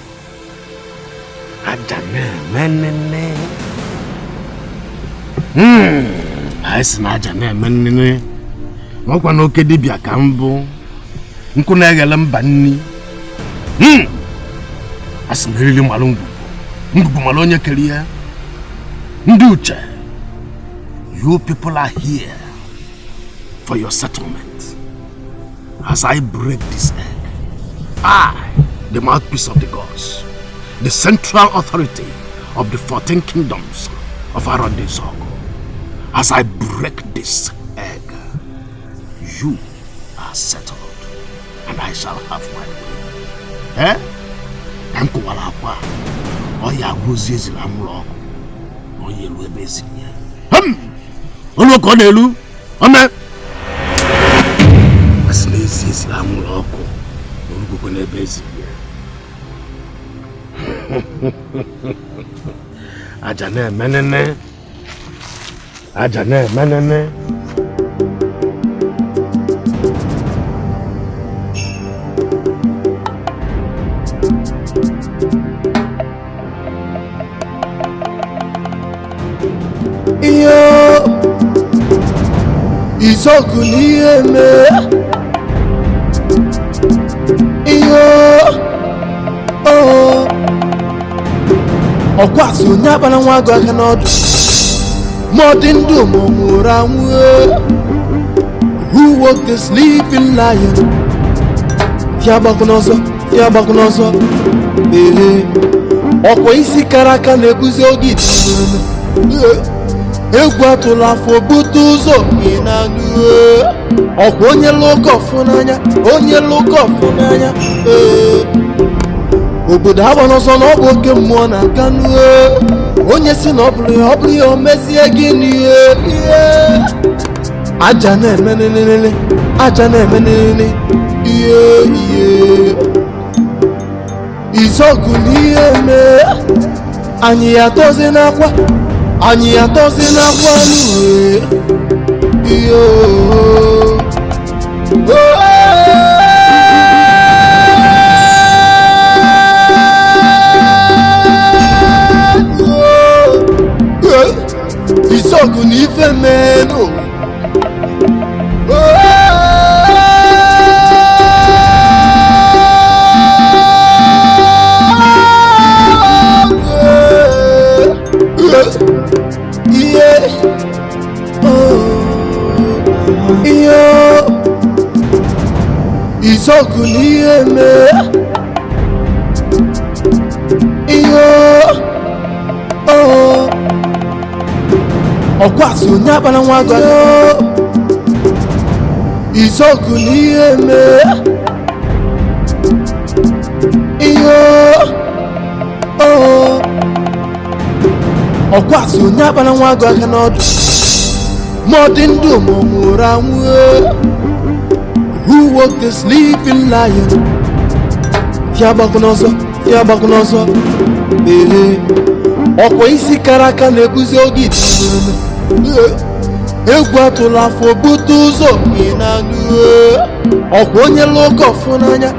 S6: Aisina ajane menene. Mwakwa n'oke dibia ka mbụ. Nkụ na-eghele mba nni. Asị na eriri malụ ngwugwu malụ onye kere ya. Ndị uche, you people are here for your settlement. As I break this egg, I, the mouthpiece of the gods, the central authority of the 14 kingdoms of Arondezogo, as I break this egg, you are settled, and I shall have my way. Eh? Kanku walakwa, oya Ngozi Ezeonu. Yelu ebezi ya. Olo ko nelu. Ome. Aslezi amuloko. Olugo ko na ebezi ya. Ajane menene.
S17: Izogu nieme. Ọkwasị onye abana nwa agụ aka n'ọdụ ma ọ dị ndụ ma ọ nwụrụ anwụ. Who woke the sleeping lion? Ya gbakwu n'ọzọ. Ọkwa isi kara aka na-ebuzi oge egwu atụla afọ bute ụzọ ị na-anụ. Ọkwa onye lụka ọfụ n'anya. Obodo agba n'ọsọ na ọ bụ oke mmụọ na-aga n'uhe. Onye si na ọ bụrụ ya o mezie gịnị ihe. Aja na-eme nene. Ihe. Izogu n'ihe mee. Anyị ya tozi n'akwa n'uhe. Ihe. Izogu n'ife menu. Izogu n'ihe mee. Ọkwasị onye abana nwa agụ aka. Izogu n'ihe mee. Ọkwasị onye abana nwa agụ aka n'ọdụ Modern Domomuramu, who woke the sleeping lion. Yabakunoso, Okwa isi karaka nebuzi ogidi. Egwu atụla afọ bute ụzọ ịnanụ. Okwa onye lụkọ ọfụ n'anya,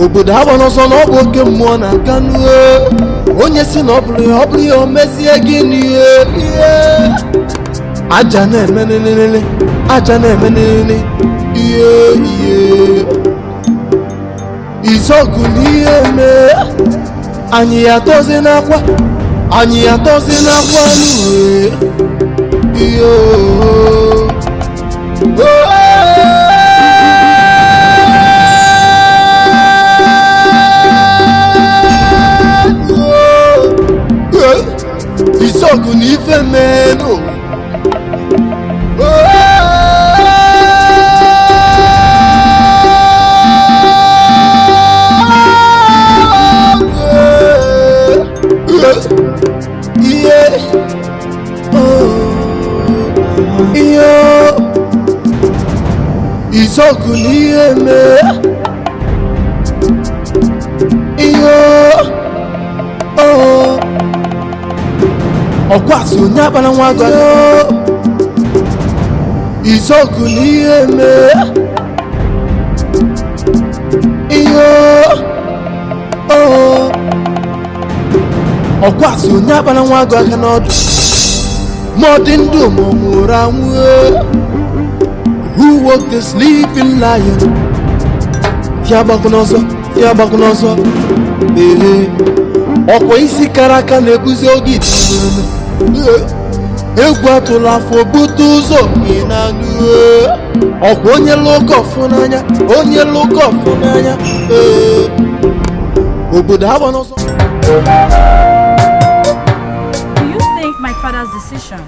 S17: obodo agba n'ọsọ na ọ bụ oke mmụọ na-aga nụ. Onye si na ọ bụrụ ya o mezie gịnị. Aja na-eme nene. Izogu n'ihe mee, anyị ya tozi n'akwa n'uwe. Izogu n'ife mee no. Izogu n'ihe mee. Ọkwasị onye akpara nwa agwa. Izogu n'ihe mee. Ọkwasị onye akpara nwa agwa aka n'ọdụ. Modern Domomuramu, who woke the sleeping lion. Yabakunoso, Okwa isi karaka nebuzi ogidi. Egwu atụla afọ bute ụzọ ịnanụ. Okwa onye lụkọ ọfụ n'anya, obodo agba n'ọsọ.
S15: Do you think my father's decision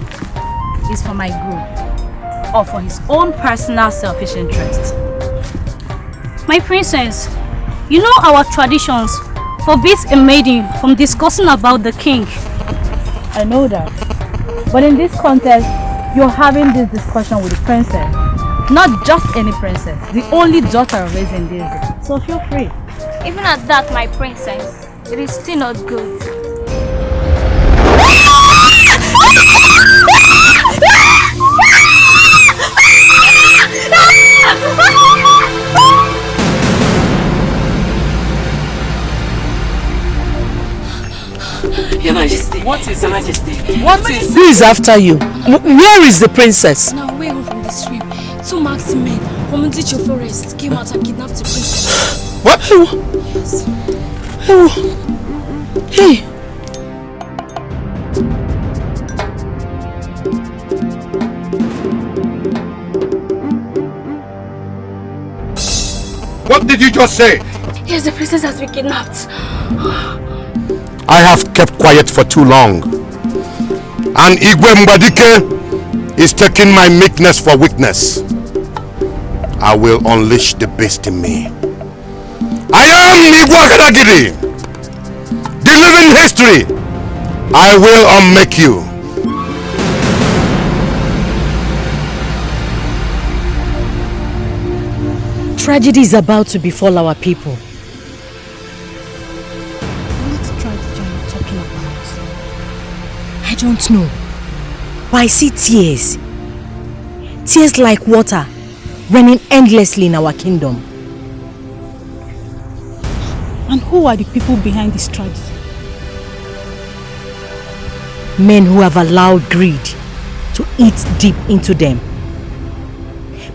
S15: is for my good or for his own personal selfish interest? My princess, you know our traditions forbids a maiden from discussing about the king. I know that. But in this context, you're having this discussion with the princess. Not just any princess, the only daughter of Ezendeze. So feel free.
S3: Even at that, my princess, it is still not good.
S16: Your Majesty. What is Your Majesty?
S13: What is?
S16: Who is after you? Where is the princess?
S14: Now away from the stream, 2 masked men from Etiko forest came out and kidnapped the princess.
S16: What?
S14: Yes.
S16: Hey.
S7: What did you just say?
S14: Yes, the princess has been kidnapped.
S7: I have kept quiet for too long. And Igwe Mbadike is taking my meekness for weakness. I will unleash the beast in me. I am Igwe Okoli, the living history. I will unmake you.
S12: Tragedy is about to befall our people.
S14: What tragedy are you talking about?
S12: I don't know. But I see tears. Tears like water running endlessly in our kingdom.
S4: And who are the people behind this tragedy?
S12: Men who have allowed greed to eat deep into them.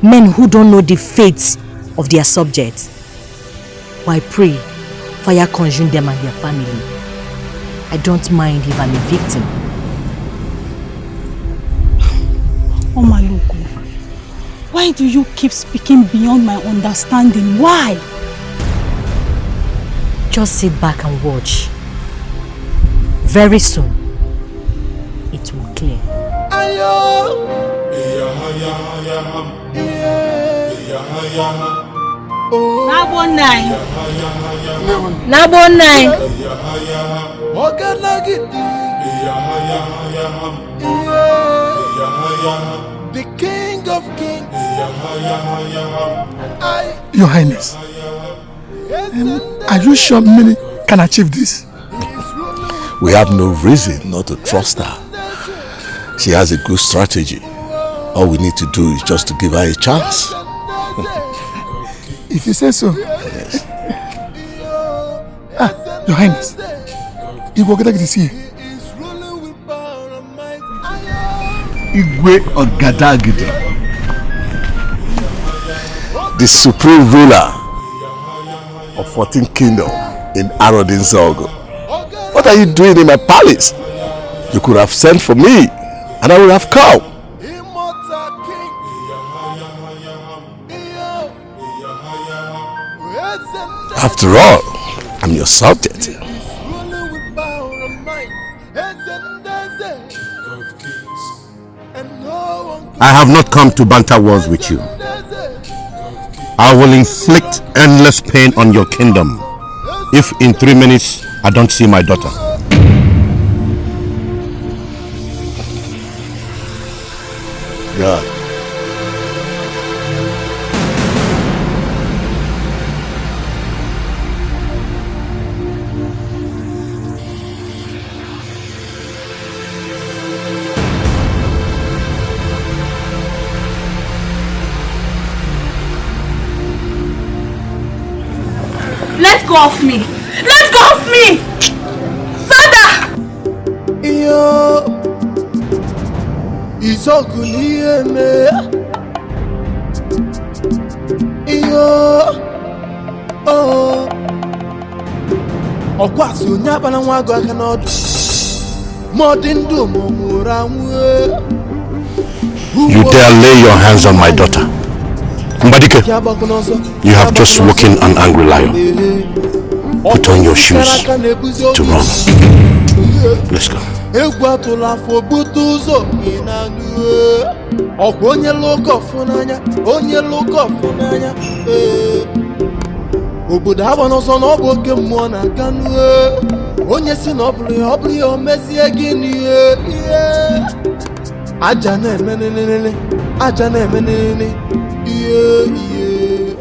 S12: Men who don't know the fates of their subjects. But I pray fire consume them and their family. I don't mind if I'm a victim.
S4: Oh Maluku, why do you keep speaking beyond my understanding? Why?
S12: Just sit back and watch. Very soon, it will clear.
S5: Nabo 9.
S17: The King of Kings.
S21: Your Highness, are you sure Mini can achieve this?
S11: We have no reason not to trust her. She has a good strategy. All we need to do is just to give her a chance.
S21: If you say so.
S11: Yes.
S21: Your Highness, Igwe Ogadagidi is here.
S11: Igwe Ogadagidi, the supreme ruler of 14 Kingdom in Arodin Zogo. What are you doing in my palace? You could have sent for me and I would have come. After all, I'm your subject.
S6: I have not come to banter wars with you. I will inflict endless pain on your kingdom if in 3 minutes I don't see my daughter.
S11: God.
S4: Let go of me! Let go of me! Father!
S17: Iyo Izogu nieme Iyo Oh Okwasi onyaba na nwago aka n'ọdụ Modindu momura nwe
S6: You dare lay your hands on my daughter. Mbadike, you have just woken an angry lion. Put on your shoes to run. Let's go.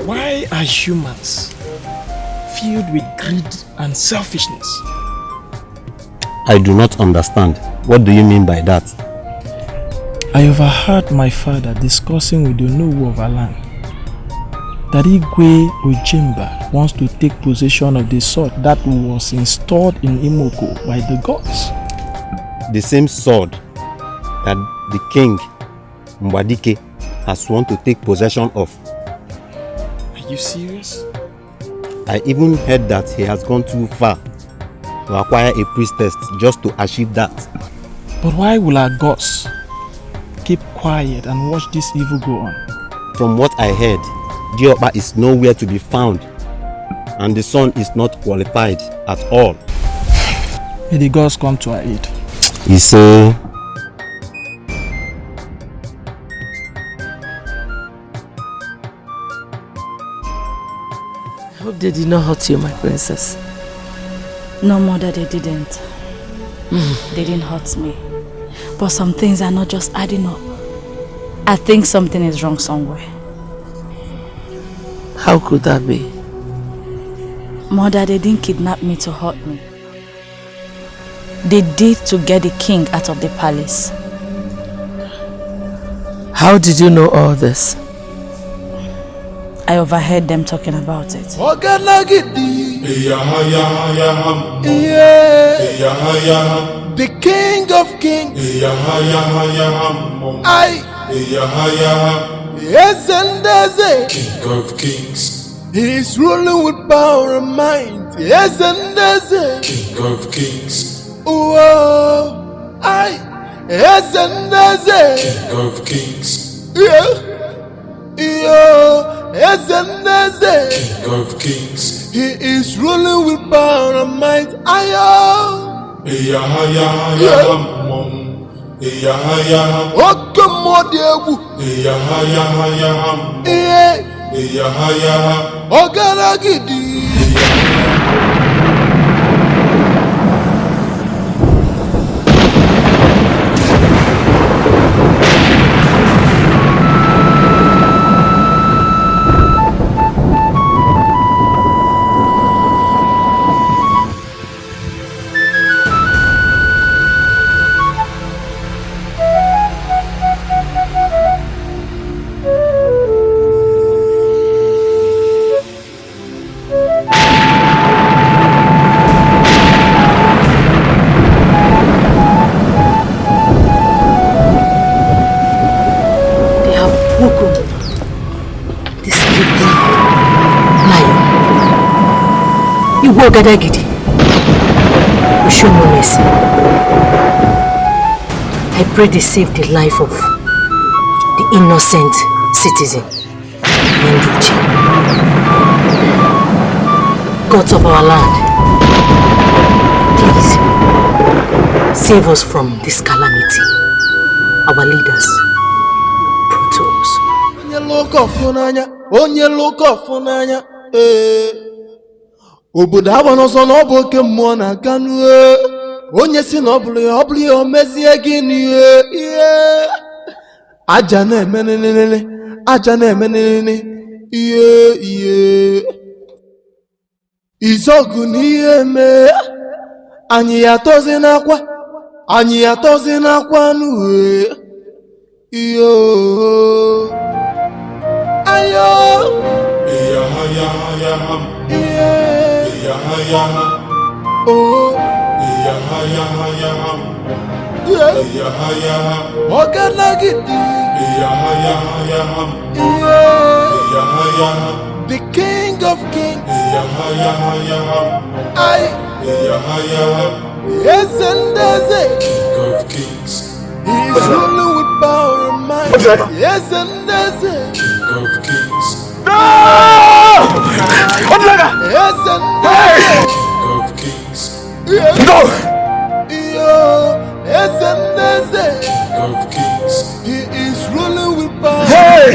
S9: Why are humans filled with greed and selfishness?
S6: I do not understand. What do you mean by that?
S9: I overheard my father discussing with the Onowu of our land that Igwe Ojimba wants to take possession of the sword that was installed in Imoko by the gods.
S6: The same sword that the king Mbadike has sworn to take possession of.
S9: Are you serious?
S6: I even heard that he has gone too far to acquire a priestess just to achieve that.
S9: But why will our gods keep quiet and watch this evil go on?
S6: From what I heard, Diopa is nowhere to be found and the son is not qualified at all.
S9: May the gods come to our aid.
S6: You say...
S16: I hope they did not hurt you, my princess.
S15: No, mother, they didn't. They didn't hurt me. But some things are not just adding up. I think something is wrong somewhere.
S16: How could that be?
S15: Mother, they didn't kidnap me to hurt me. They did to get the king out of the palace.
S16: How did you know all this?
S15: I overheard them talking about it.
S17: The King of Kings. Yes, and there's a King of Kings. He is ruling with power and might. Yes, and there's a King of Kings. Oh, yes, and there's a King of Kings. Yeah. Yes, and there's a King of Kings. He is ruling with power and might.
S12: Igwe Ogadagidi will show no mercy. I pray they save the life of the innocent citizen, Ngozi. Gods of our land, please save us from this calamity. Our leaders, Protos.
S17: Onye look off Funanya, obodo abanoso na obo ke mmụọ na kanu onye si na obli o mezie gini aja na emenenene iye izogu n'ihe me anyị ya tozi n'akwa nu iyo ayo the King of Kings. Yes, and there's a King of Kings. He's ruling with power and might. Yes, and there's a King of Kings. Yes, and there's a King of Kings. Yes, and there's a King of Kings. He is ruling with power and might.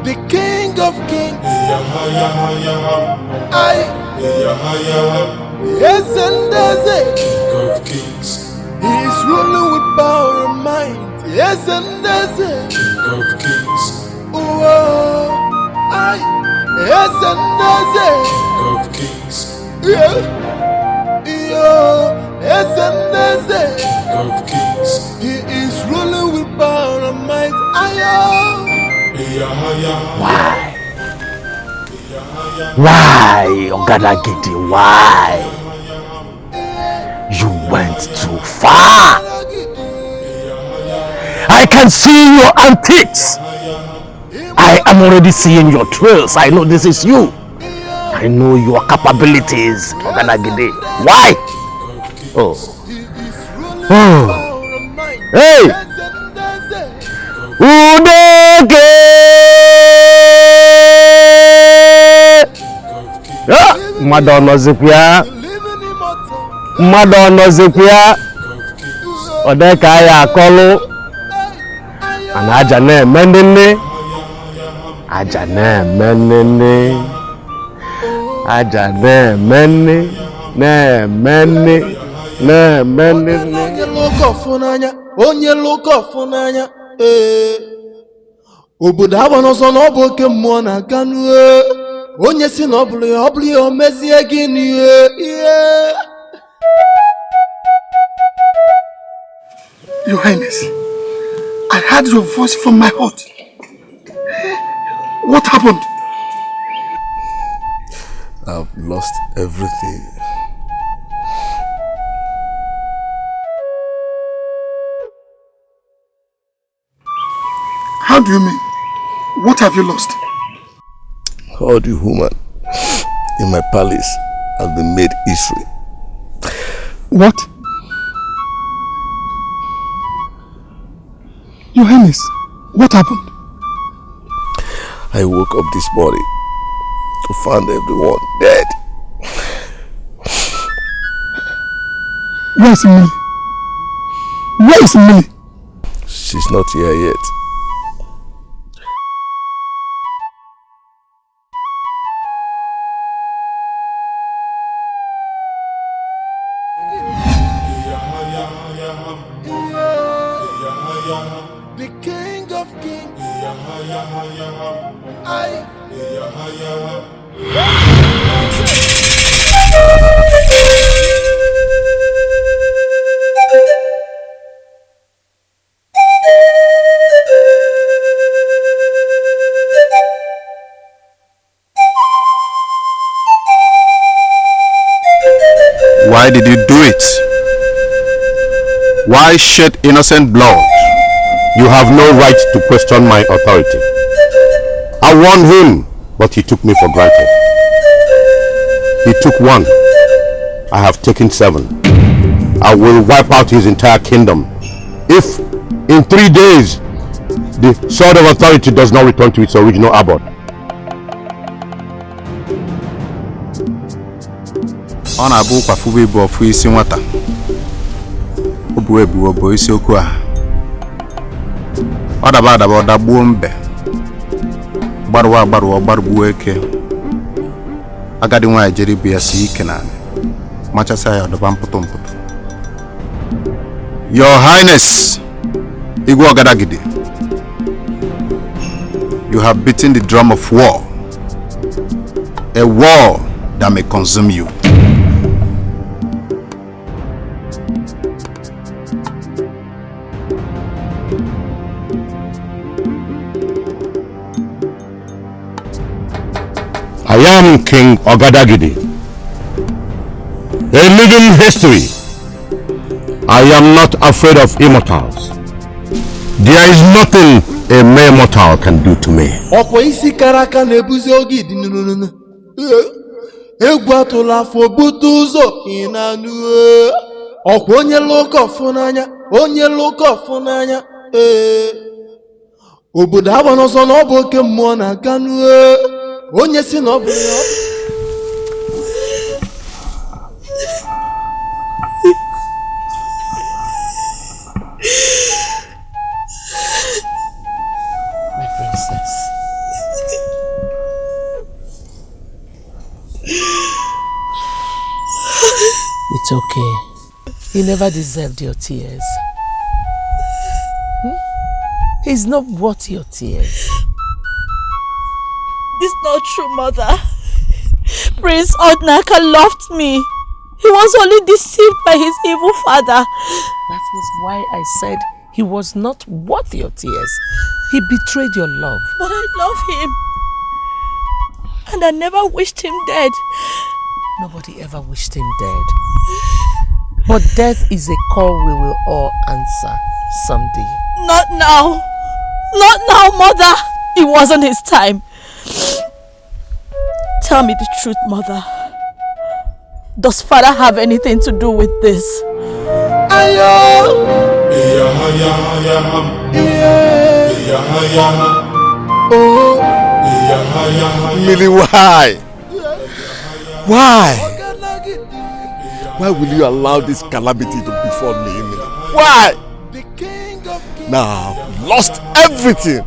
S17: The King of Kings. Yes, and there's a King of Kings. He's ruling with power and might. Yes, and there's a King of Kings. Yes, and there's a King of Kings. Yes, and there's a King of Kings. He is ruling with power and might.
S6: Why, Ogadagidi, why? You went too far. I can see your antics. I am already seeing your trails. I know this is you. I know your capabilities, Ogadagidi. Why? Oh. Hey! Udoke! Madonna Zipia. Madonna Zipia. Odeka ya kolo. And Ajane Menene. Ajane Menene. Ajane Mene. Ne Mene. Ne Mene.
S17: Onye look funanya. Obodo abanoso na obo ke mmụọ na kanu onye si na obli o mezie gini
S21: Your Highness, I heard your voice from my heart. What happened?
S11: I've lost everything.
S21: How do you mean? What have you lost?
S11: All the women in my palace have been made history.
S21: What? Your Highness, what happened?
S11: I woke up this morning to find everyone dead.
S21: Where is Millie? Where is Millie?
S11: She's not here yet.
S17: The King of Kings.
S7: Why did you do it? Why shed innocent blood? You have no right to question my authority. I warned him, but he took me for granted. He took 1. I have taken 7. I will wipe out his entire kingdom if in 3 days the sword of authority does not return to its original abode. Ọ na-abụ kwafube bụ ofu isi nwata. O bu ebu obo isi okwu a. Ọ daba adaba ọ dagbuo mbe. Gbaruwa agbaruwa ọ gbarugbuo eke. Agadi nwaanyị jere ibu ya si ike naanị. Machasa ya ọdọba mpụtụ mpụtụ. Your Highness, Igwe Ogadagidi, you have beaten the drum of war. A war that may consume you. I am King Ogadagidi, a living history. I am not afraid of immortals. There is nothing a mere mortal can do to me.
S17: Ọkwa isi karaka na-ebuzi oge dị nụnụnụ. Egwu atụla afọ bute ụzọ ị na-anụ. Ọkwa onye lụka ọfụ n'anya. Obodo agba n'ọsọ na ọ bụ oke mmụọ na-aga nụ. Onye si na ọ bụ ya.
S16: My princess. It's okay. He never deserved your tears. He's not worth your tears.
S4: This is not true, Mother. Prince Odnaka loved me. He was only deceived by his evil father.
S16: That was why I said he was not worth your tears. He betrayed your love.
S4: But I love him. And I never wished him dead.
S16: Nobody ever wished him dead. But death is a call we will all answer someday.
S4: Not now. Not now, Mother. It wasn't his time. Tell me the truth, Mother. Does Father have anything to do with this?
S11: Millie, why? Why? Why will you allow this calamity to befall me, Millie? Why? Now I've lost everything.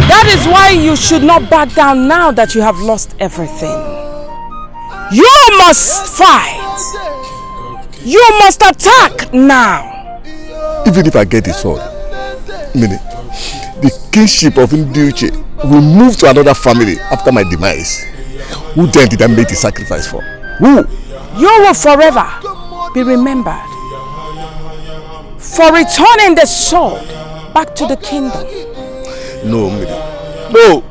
S13: That is why you should not back down now that you have lost everything. You must fight. You must attack now.
S11: Even if I get the sword, Millie, the kingship of Uju will move to another family after my demise. Who then did I make the sacrifice for? Who?
S13: You will forever be remembered for returning the sword back to the kingdom.
S11: No, Millie. No.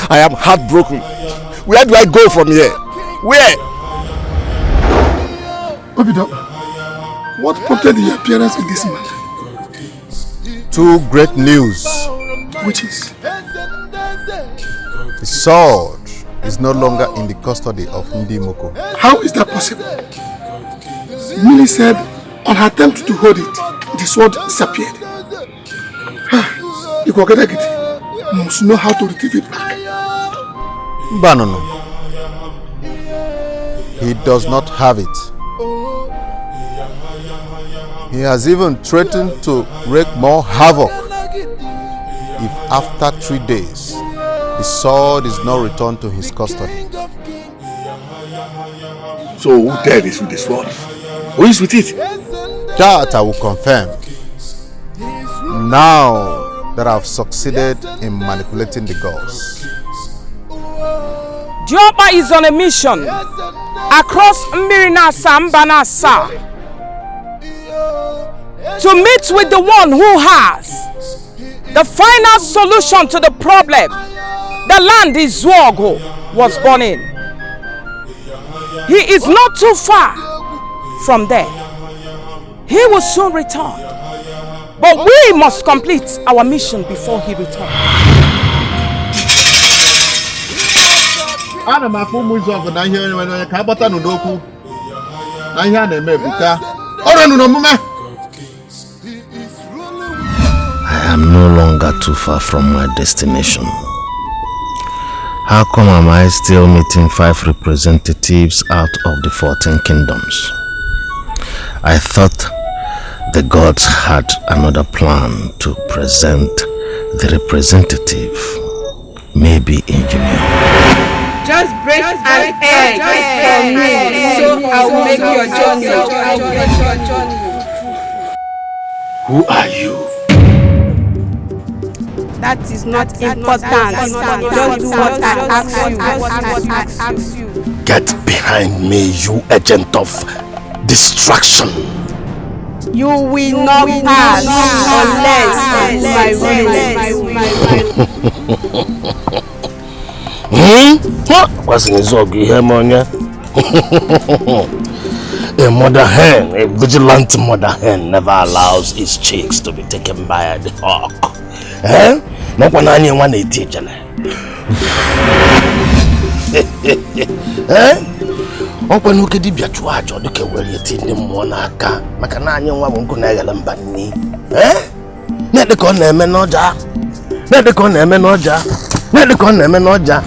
S11: I am heartbroken. Where do I go from here? Where?
S21: Obido, what prompted the appearance of this man?
S7: 2 great news.
S21: Which is?
S7: The sword is no longer in the custody of Ndimoko.
S21: How is that possible? Millie said on her attempt to hold it, the sword disappeared. Igwagadagiti must know how to retrieve it back.
S7: Banono. He does not have it. He has even threatened to wreak more havoc if after 3 days the sword is not returned to his custody.
S11: So who dead is with the sword? Who is with it?
S7: That I will confirm. Now that I've succeeded in manipulating the gods.
S13: Diopa is on a mission across Mirina Sambanasa to meet with the one who has the final solution to the problem the land Ezeonu was born in. He is not too far from there. He will soon return. But we must complete our mission before he returns.
S7: I am no longer too far from my destination. How come am I still meeting 5 representatives out of the 14 kingdoms? I thought the gods had another plan to present the representative, maybe engineer.
S10: Just break an egg for me, so I'll make your journey.
S7: Who are you?
S10: That is not important. Just do what I ask you.
S7: Get behind me, you agent of distraction.
S10: You will not pass unless my will.
S7: What's in his oggy here, Monya? A mother hen, a vigilant mother hen, never allows its chicks to be taken by the hawk. Eh? No one anyone a teacher. Eh? Open look at the Biatuaj or the Kawali in the Monaka, Macanania won't connect them by me. Eh? Let the corner menoja. Let the corner menoja. Let the corner menoja.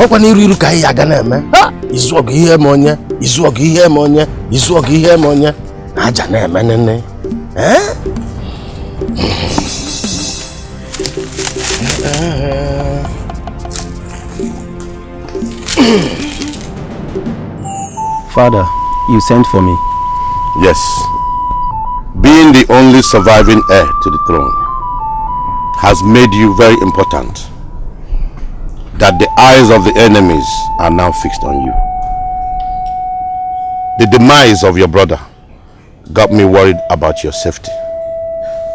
S7: Open you look at Yaganeme. Is what here, Monya. Is what here, Monya. Is what here, Monya. Ajane Manene. Eh?
S19: Father, you sent for me.
S11: Yes. Being the only surviving heir to the throne has made you very important. That the eyes of the enemies are now fixed on you. The demise of your brother got me worried about your safety.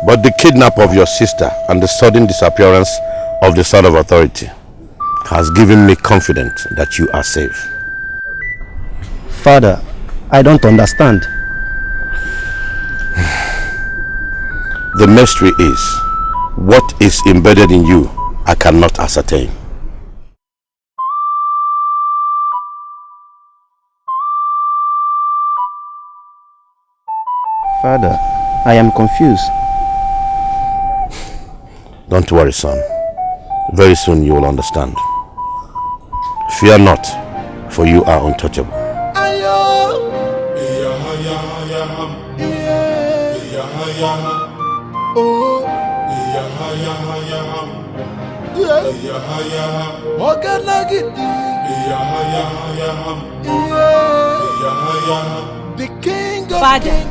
S11: But the kidnap of your sister and the sudden disappearance of the son of authority has given me confidence that you are safe.
S19: Father, I don't understand.
S11: The mystery is, what is embedded in you, I cannot ascertain.
S19: Father, I am confused.
S11: Don't worry, son. Very soon you will understand. Fear not, for you are untouchable.
S17: The king of
S12: Father.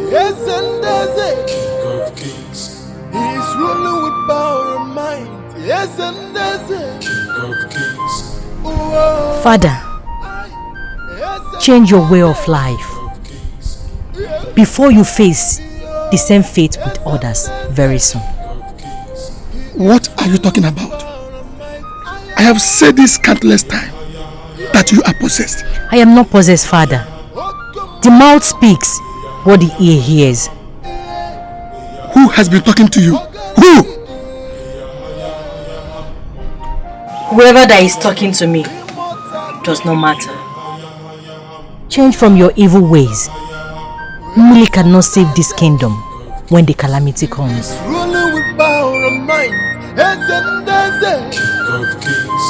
S17: Yes, and there's a king of kings. He's ruling with power and might. Yes, and there's a king of kings.
S12: Father, change your way of life before you face the same fate with others very soon.
S21: What are you talking about? I have said this countless times that you are possessed.
S12: I am not possessed, Father. The mouth speaks what the ear hears.
S21: Who has been talking to you? Who?
S12: Whoever that is talking to me does not matter. Change from your evil ways. Money cannot save this kingdom when the calamity comes.
S17: Ruling with power and might. Yes, and there's a king of kings.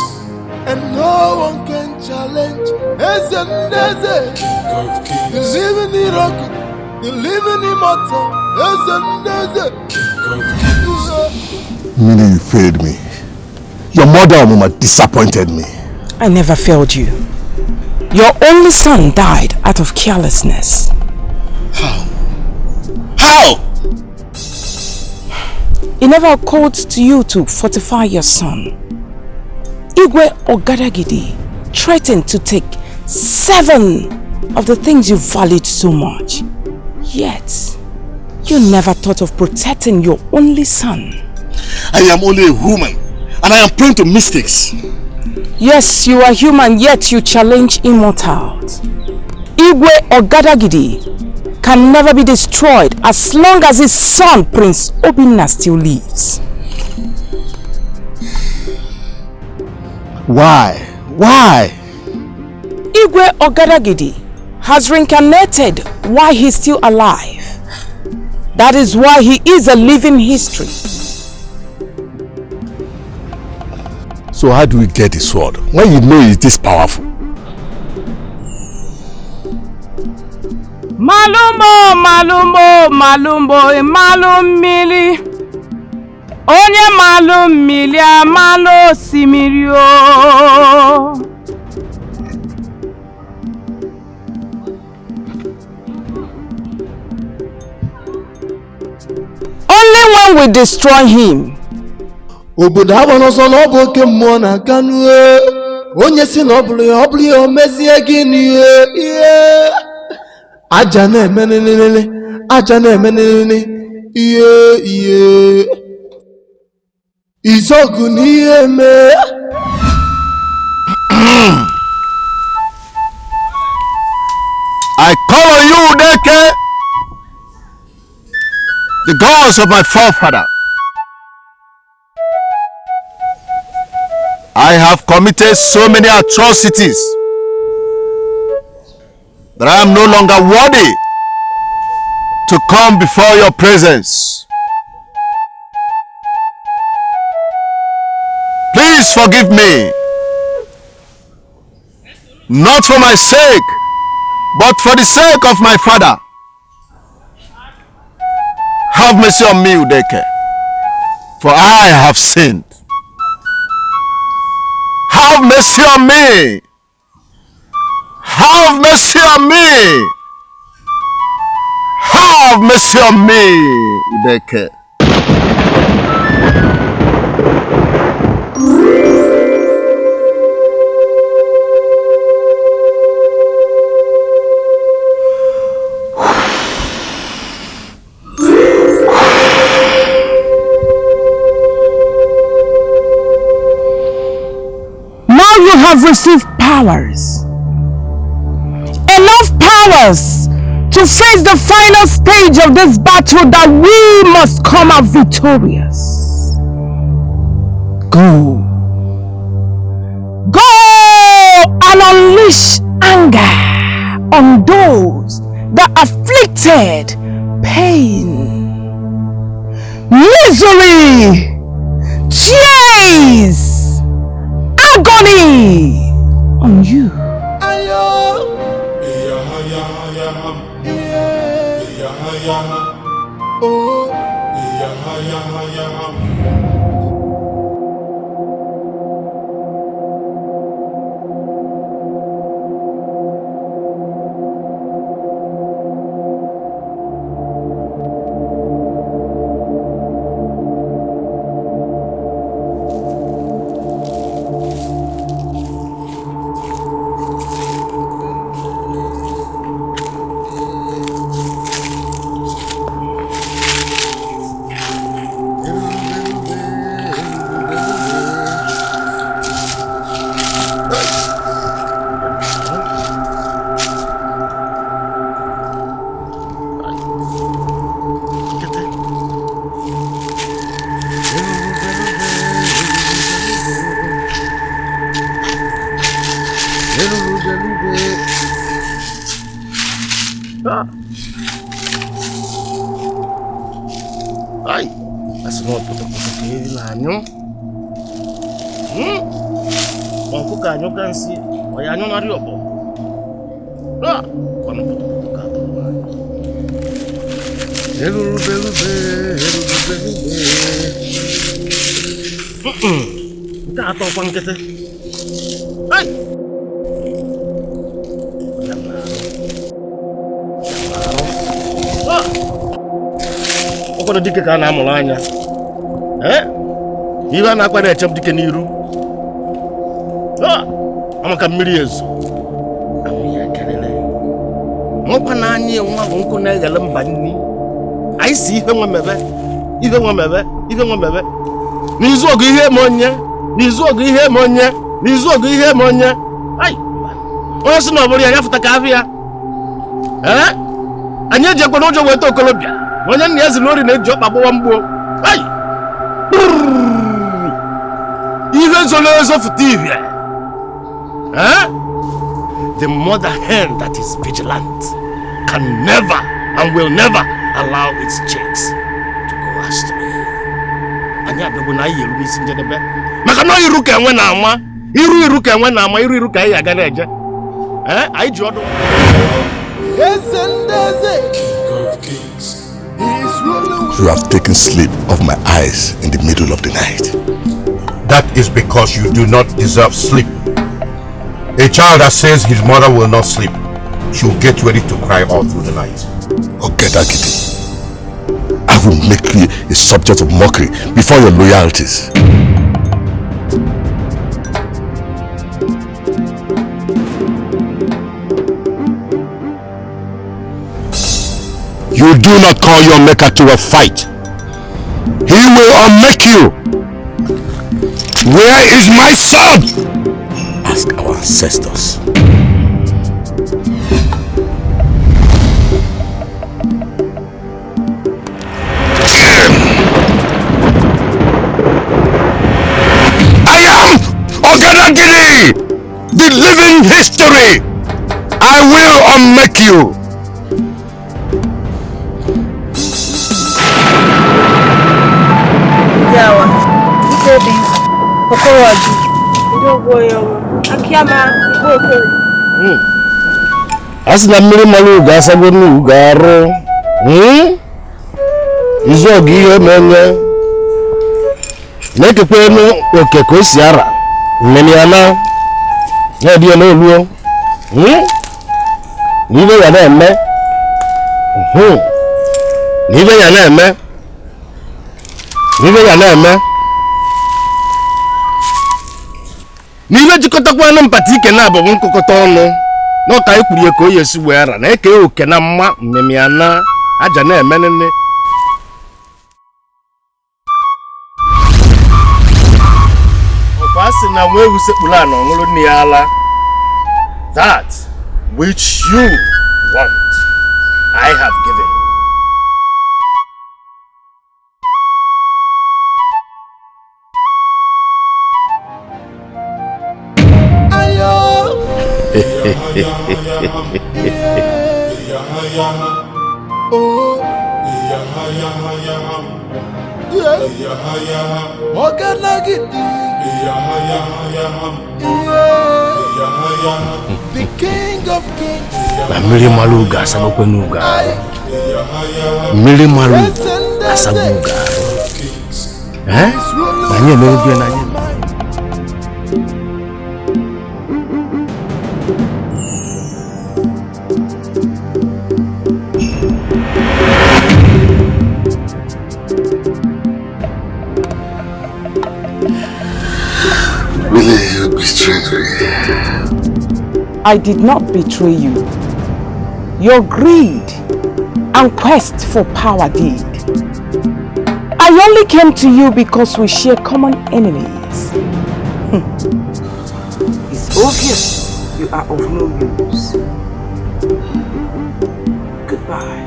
S17: And no one can challenge. Yes, and there's a king of kings. The living rock, the living immortal. Yes, and there's a king of kings.
S11: Meaning you failed me. Your mother, Mama, disappointed me.
S13: I never failed you. Your only son died out of carelessness.
S11: How? How?
S13: It never occurred to you to fortify your son. Igwe Ogadagidi threatened to take 7 of the things you valued so much. Yet, You never thought of protecting your only son.
S6: I am only a woman, and I am prone to mistakes.
S13: Yes, you are human, yet you challenge immortals. Igwe Ogadagidi can never be destroyed as long as his son, Prince Obinna, still lives.
S6: Why? Why?
S13: Igwe Ogadagidi has reincarnated while he's still alive. That is why he is a living history.
S11: So how do we get the sword when you know it's this powerful?
S13: Malumbo, malumbo, malumbo, malumili. Onye malumili, malo simirio. Only when we destroy him.
S17: Obodo abanoso na obo oke mmụọ na kanu onye si na obulu ya omezie gini aja na emenelele iye izogu ni eme.
S7: I call on you, Udeke, the gods of my forefather. I have committed so many atrocities that I am no longer worthy to come before your presence. Please forgive me, not for my sake, but for the sake of my father. Have mercy on me, Udeke, for I have sinned. Have mercy on me. Have mercy on me. Have mercy on me, Udeke.
S13: You have received powers. Enough powers to face the final stage of this battle that we must come out victorious. Go. Go and unleash anger on those that afflicted pain, misery, tears, agony on you.
S6: Ay, that's not put up with the Uncle can you can see, or I know not your boy. Ah, one put up the Okono dike ka na amụrụ anya. Ihe a na-akwa na-echem dike n'iru. Amaka mmiri ezo. Amụ ya kelele. Nwekwa na anyị nwa bụ nkụ na-eghele mba nni. I see him on my bed. Even one mebe. Nizogu ihe monye. Ay. Once no bori anya futa kafia. Anya je kono jo weto kolobia. Onye nne ezi lori na ejo kpabo wambo. Ay. Even so lezo futivia. The mother hen that is vigilant can never and will never allow its chicks to go astray. Anya bebo na yeru ni sinjedebe. Maka no iru ka enwe na ama. Iru ka enwe na ama, iru ka ya ga na eje. Ai ji odo.
S11: You have taken sleep off my eyes in the middle of the night.
S7: That is because you do not deserve sleep. A child that says his mother will not sleep, she'll get ready to cry all through the night.
S11: Okay, Dakiti. I will make you a subject of mockery before your loyalties. You do not call your maker to a fight. He will unmake you. Where is my sword? Ask our ancestors. I am Ogadagiri, the living history. I will unmake you.
S6: Asina mmiri malu ga asagonu ga arụ. Izo gi ihe menye. Nekekwe no oke ko si ara. Mmeni ana. Ya di na oluo. Nibe ya na eme. Nibe ya na eme. Nibe jikotakwa na mpati ike na abụ nkụkọta ọnụ. No ka ekwuri eko yesi wera na eke oke na mma mmemi ana aja na eme nene. Okwasi na mwe usekpula na ọṅụrụ ni ala. That which you want, I have given.
S17: The king of kings.
S6: Mmiri malu ga asagbokwe ga. Mmiri malu asagbu ga. Anyị emebi na anyị.
S11: Really, you betrayed me.
S13: I did not betray you. Your greed and quest for power did. I only came to you because we share common enemies. It's obvious you are of no use. Goodbye.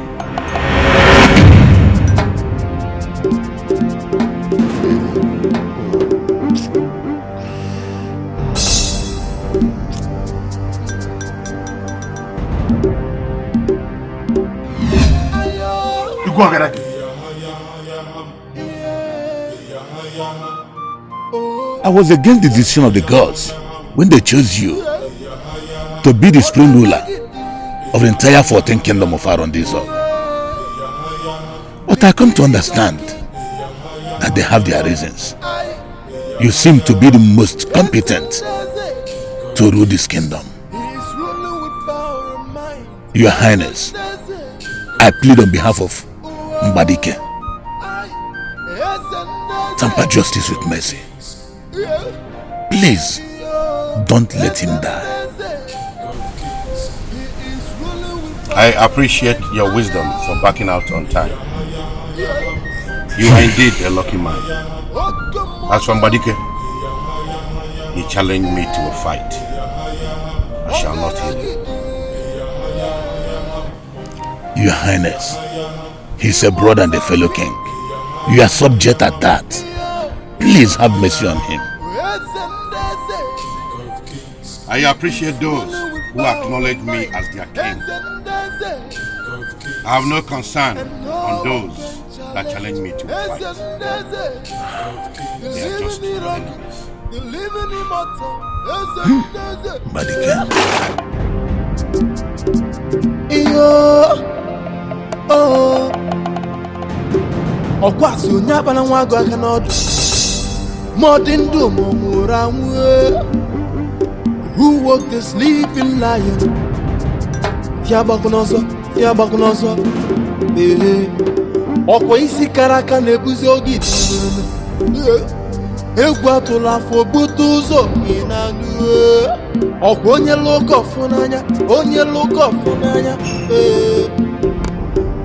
S11: I was against the decision of the gods when they chose you to be the supreme ruler of the entire 14th kingdom of Arondizor. But I come to understand that they have their reasons. You seem to be the most competent to rule this kingdom. Your Highness, I plead on behalf of Mbadike. Tamper justice with mercy. Please, don't let him die.
S7: I appreciate your wisdom for backing out on time.
S6: You are indeed a lucky man. As for Mbadike, he challenged me to a fight. I shall not heal him.
S11: Your Highness, he's a brother and a fellow king. You are subject at that. Please have mercy on him.
S6: I appreciate those who acknowledge me as their king. I have no concern on those that challenge me to a fight. They are just enemies.
S17: Ọkwasị onye abana nwa agụ aka n'ọdụ ma ọ dị ndụ ma ọ nwụrụ anwụ. Who woke the sleeping lion? Ya gbakwu n'ọsọ, ya gbakwu n'ọsọ. Ọkwa isi kara aka na-ebuzi oge egwu atụla afọ bute ụzọ ị na-anụ. Ọkwa onye lụka ọfụ n'anya, onye lụka ọfụ n'anya.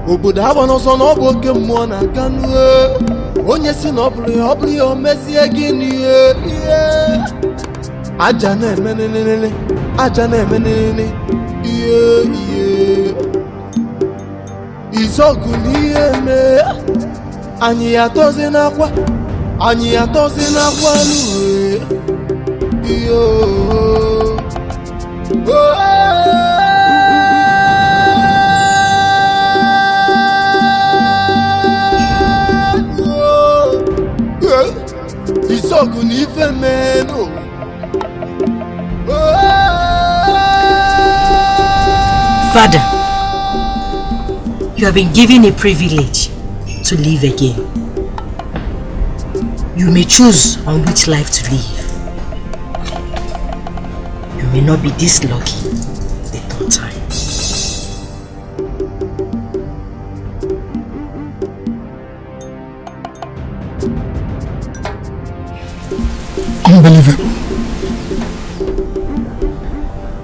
S17: Obodo agba n'ọsọ na ọ bụ oke mmụọ na-aga nụ. Onye si na ọ bụrụ ya o mezie gịnị. Aja na-eme nene, aja na-eme nene. Izogu n'ihe mee. Anyị atọzi n'akwa, anyị atọzi n'akwa n'uwe. Izogu n'ife mee no.
S12: Father, you have been given a privilege to live again. You may choose on which life to live. You may not be this lucky the third time.
S21: Unbelievable.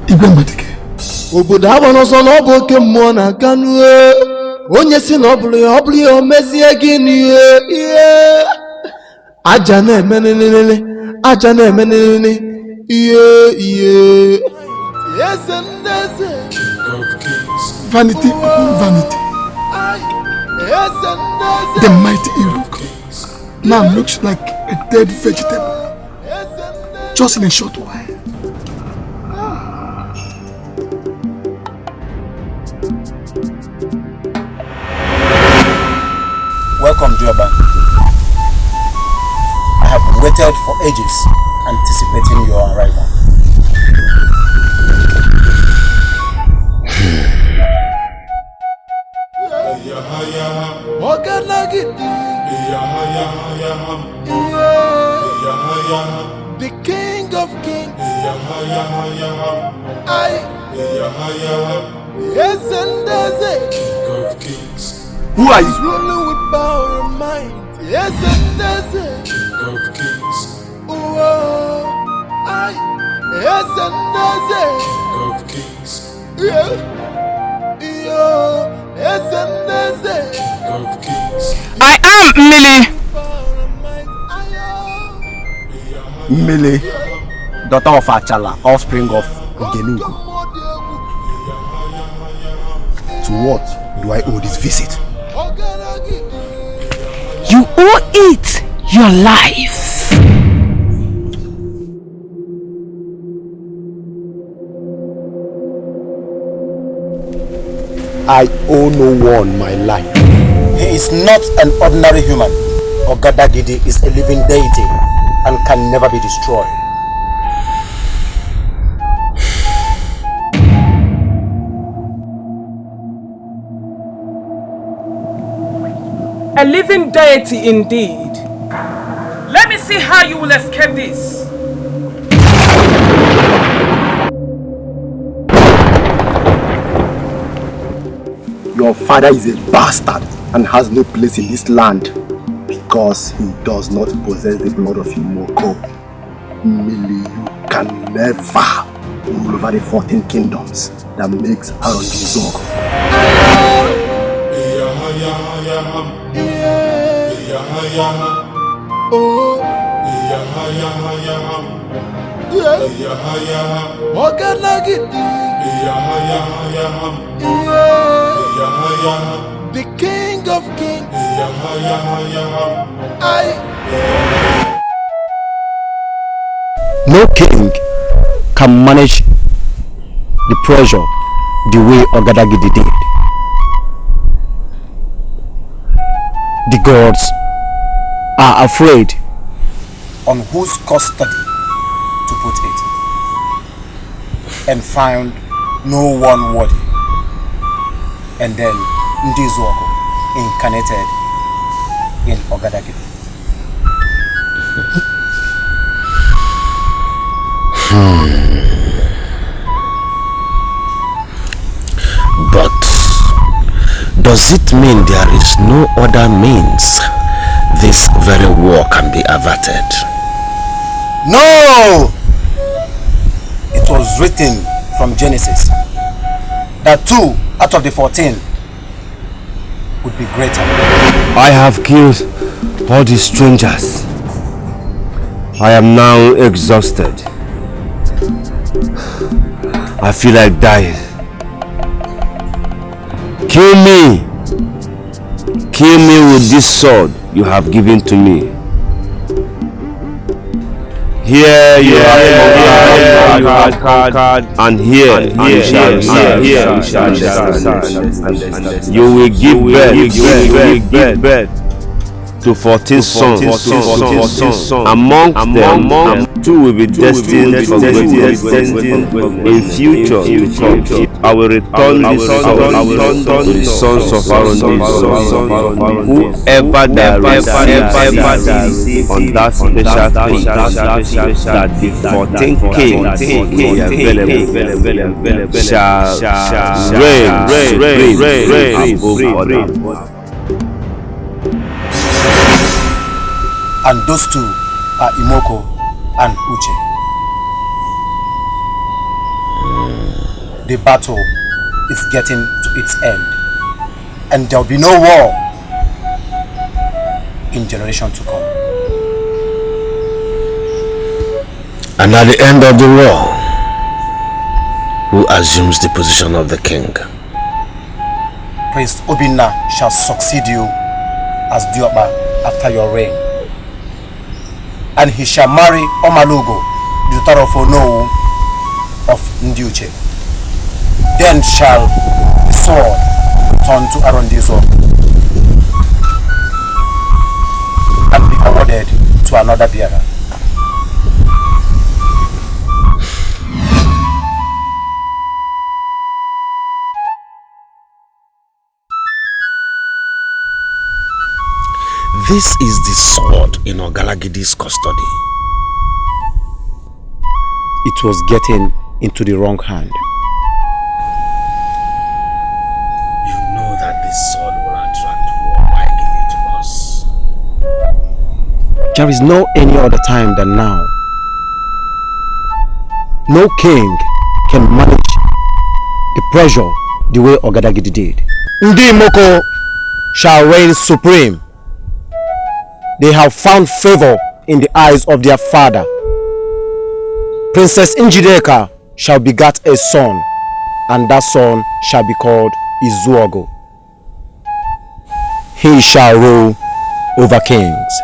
S21: Igwe Mbadike.
S17: Obodo agba n'ọsọ na ọ bụ oke mmụọ na-aga nụ. Onye si na ọ bụrụ ya o mezie gịnị. Aja na-eme nene, aja na-eme nene.
S21: Vanity upon vanity. The mighty Iroko now looks like a dead vegetable. Just in a short while.
S18: Welcome, Joba. I have waited for ages, anticipating your arrival.
S17: The King of Kings. Yes, and there's it. King of Kings.
S18: Who are you?
S17: Ruling with power and might. Yes, and there's it. King of Kings. Yes, and there's it. King of Kings. Yes, and there's it. King of Kings.
S13: I am Millie.
S19: Millie, daughter of Achala, offspring of Ogenugu. To what do I owe this visit?
S16: You owe it your life.
S19: I owe no one my life. He is not an ordinary human. Ogadagidi is a living deity and can never be destroyed.
S13: A living deity indeed. Let me see how you will escape this.
S19: Your father is a bastard and has no place in this land because he does not possess the blood of Imoko. Millie, you can never rule over the 14 kingdoms that makes Arondizo.
S17: Oh, the King of Kings.
S19: No king can manage the pressure the way Ogadagidi did. The gods are afraid.
S18: On whose custody to put it, and found no one worthy. And then Ndizuoko incarnated in Ogadagidi.
S11: But does it mean there is no other means this very war can be averted?
S18: No! It was written from Genesis that 2 out of the 14 would be greater.
S19: I have killed all these strangers. I am now exhausted. I feel like dying. Kill me! Kill me with this sword you have given to me. Here you have conquered, and here you shall stand. You will give birth to 14 sons. Amongst them, 2 will be destined for greatness in future. I will return this sword to the sons of Aaron. Whoever that receives on that special feast, that the 14 kings will be available, shall reign above others.
S18: And those 2 are Imoko and Uche. The battle is getting to its end, and there will be no war in generation to come.
S11: And at the end of the war, who assumes the position of the king?
S18: Prince Obinna shall succeed you as Diokba after your reign. And he shall marry Omalugo, the daughter of Onowu of Ndiuche. Then shall the sword return to Arondizo and be awarded to another bearer.
S11: This is the sword in Ogalagidi's custody.
S19: It was getting into the wrong hand.
S11: You know that this sword will attract war by giving to us.
S19: There is no any other time than now. No king can manage the pressure the way Ogadagidi did. Ndi Moko shall reign supreme. They have found favor in the eyes of their father. Princess Njideka shall beget a son, and that son shall be called Izuogo. He shall rule over kings.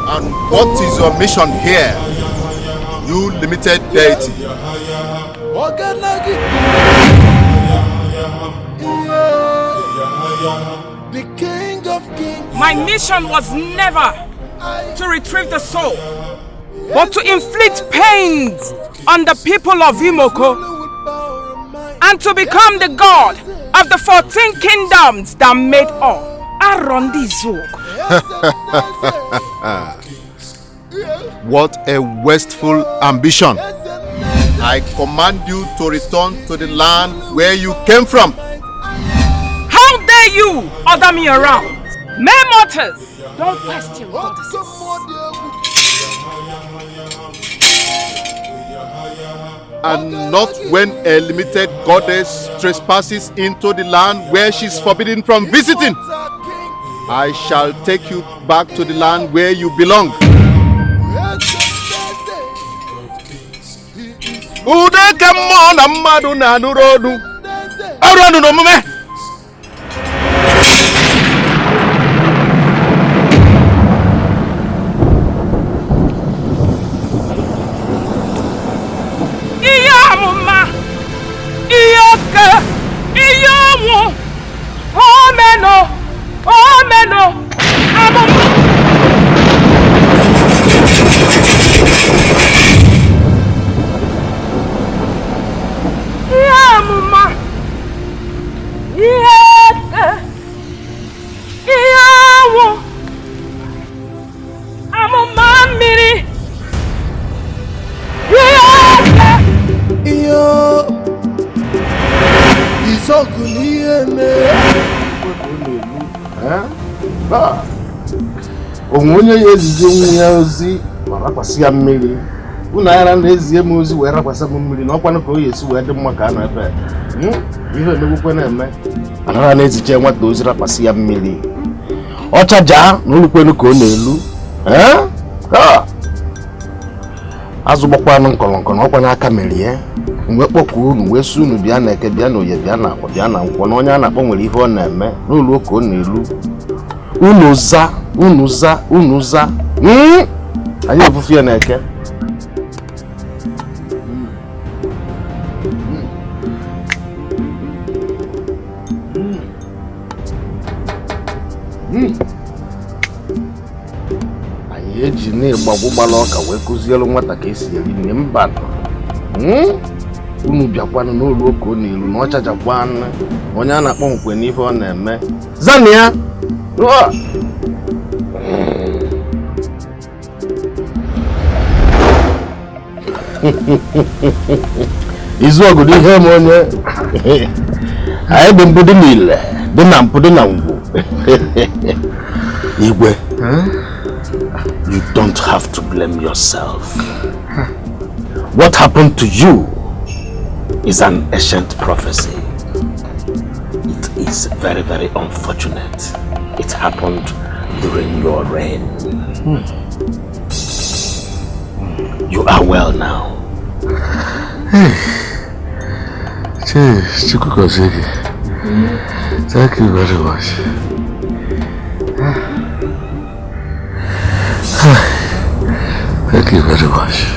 S7: And what is your mission here, you limited deity?
S17: The King of Kings.
S13: My mission was never to retrieve the soul, but to inflict pains on the people of Imoko and to become the god of the 14 kingdoms that made up Arondizo.
S7: What a wasteful ambition. I command you to return to the land where you came from.
S13: How dare you order me around? Mere mortals don't question goddesses.
S7: And not when a limited goddess trespasses into the land where she's forbidden from visiting. I shall take you back to the land where you belong. Ude kamo na mmadu na nurodu. Aranu no mume.
S13: Iyamuma, iyoke, iyomu, omeno, amuma. Iyamuma, iyoke, iyomu, amuma miri.
S17: Iyo Izogu niye me
S6: onye ya ezizi onwe ya ozi ma rakwasị ya mmiri unu ara na-ezie m ozi wee rakwasị m mmiri na ọkwanụ ka o ya esi wee dị mma ka a na-ebe ihe emegwukwe na-eme anara na-eziche nwata ozi rakwasị ya mmiri ọchaja na olukwenu ka ọ na-elu azụ gbakwanụ nkọlọnkọ na ọkwanye aka merie mgbe kpọkụ unu wee si unu bịa na eke bịa na oye bịa na akwa bịa na nkwọ na onye a na-akpọ nwere ihe ọ na-eme n'ụlọ ka ọ na-elu unu za anyị efufu ya na eke anyị eji na-ịgbagwo gbala ọka wee kụzielu nwata ka esi eri nne mba unu bịakwanụ n'olu oke ọ n'ilu na ọchajakwanụ onye a na-akpọ nkwe n'ife ọ na-eme zani ya izu ọgụdụ ihe m onye anyị dị mbụ dị niile dị na mpụ dị na ngwu Igwe, you don't have to blame yourself. What happened to you is an ancient prophecy. It is very, very unfortunate. It happened during your reign. You are well now.
S11: Thank you very much. Thank you very much.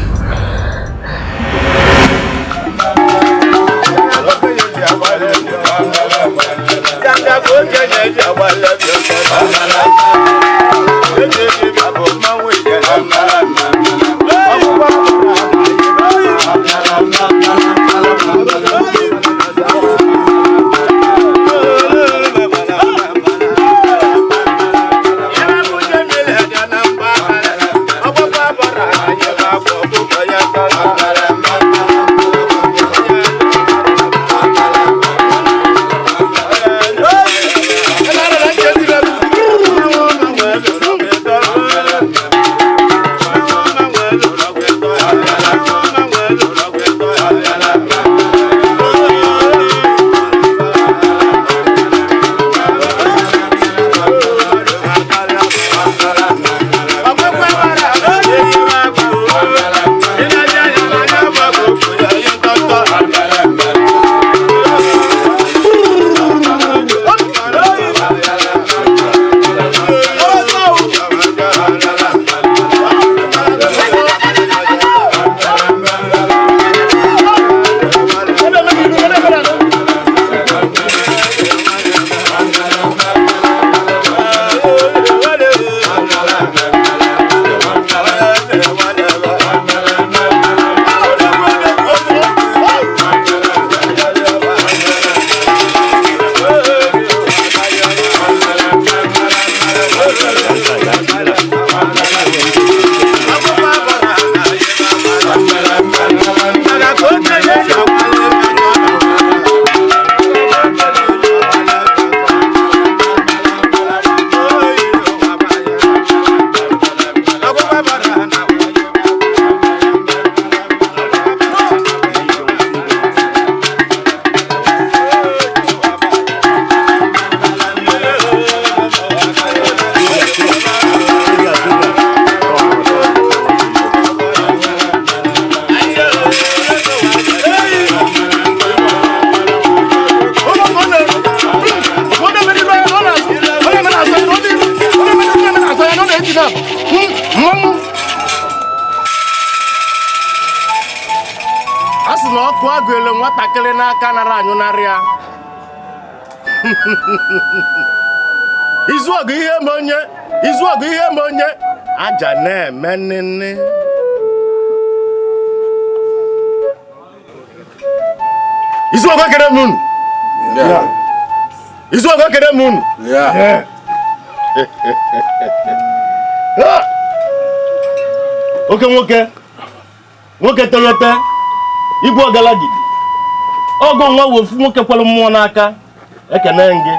S18: Asị na ọkụ agụele nwatakịrị n'aka nara anyụ narịa. Izu ọgụ ihe ma onye aja na-eme nne. Izu ọgụ kere m unu. Izu ọgụ kere m unu. Oke nwoke teghete igwe ọgalagidi ọgụ nwa wofu nwoke kwere mmụọ n'aka ekene gị.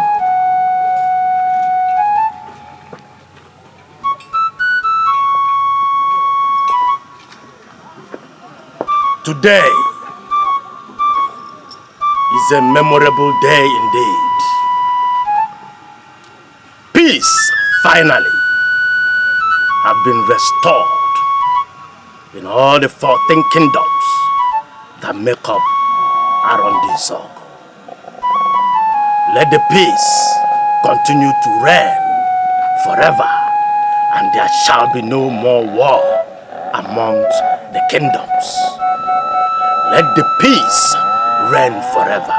S18: Today is a memorable day indeed. Peace finally have been restored in all the 14 kingdoms that make up Arondisog. Let the peace continue to reign forever, and there shall be no more war amongst the kingdoms. Let the peace reign forever.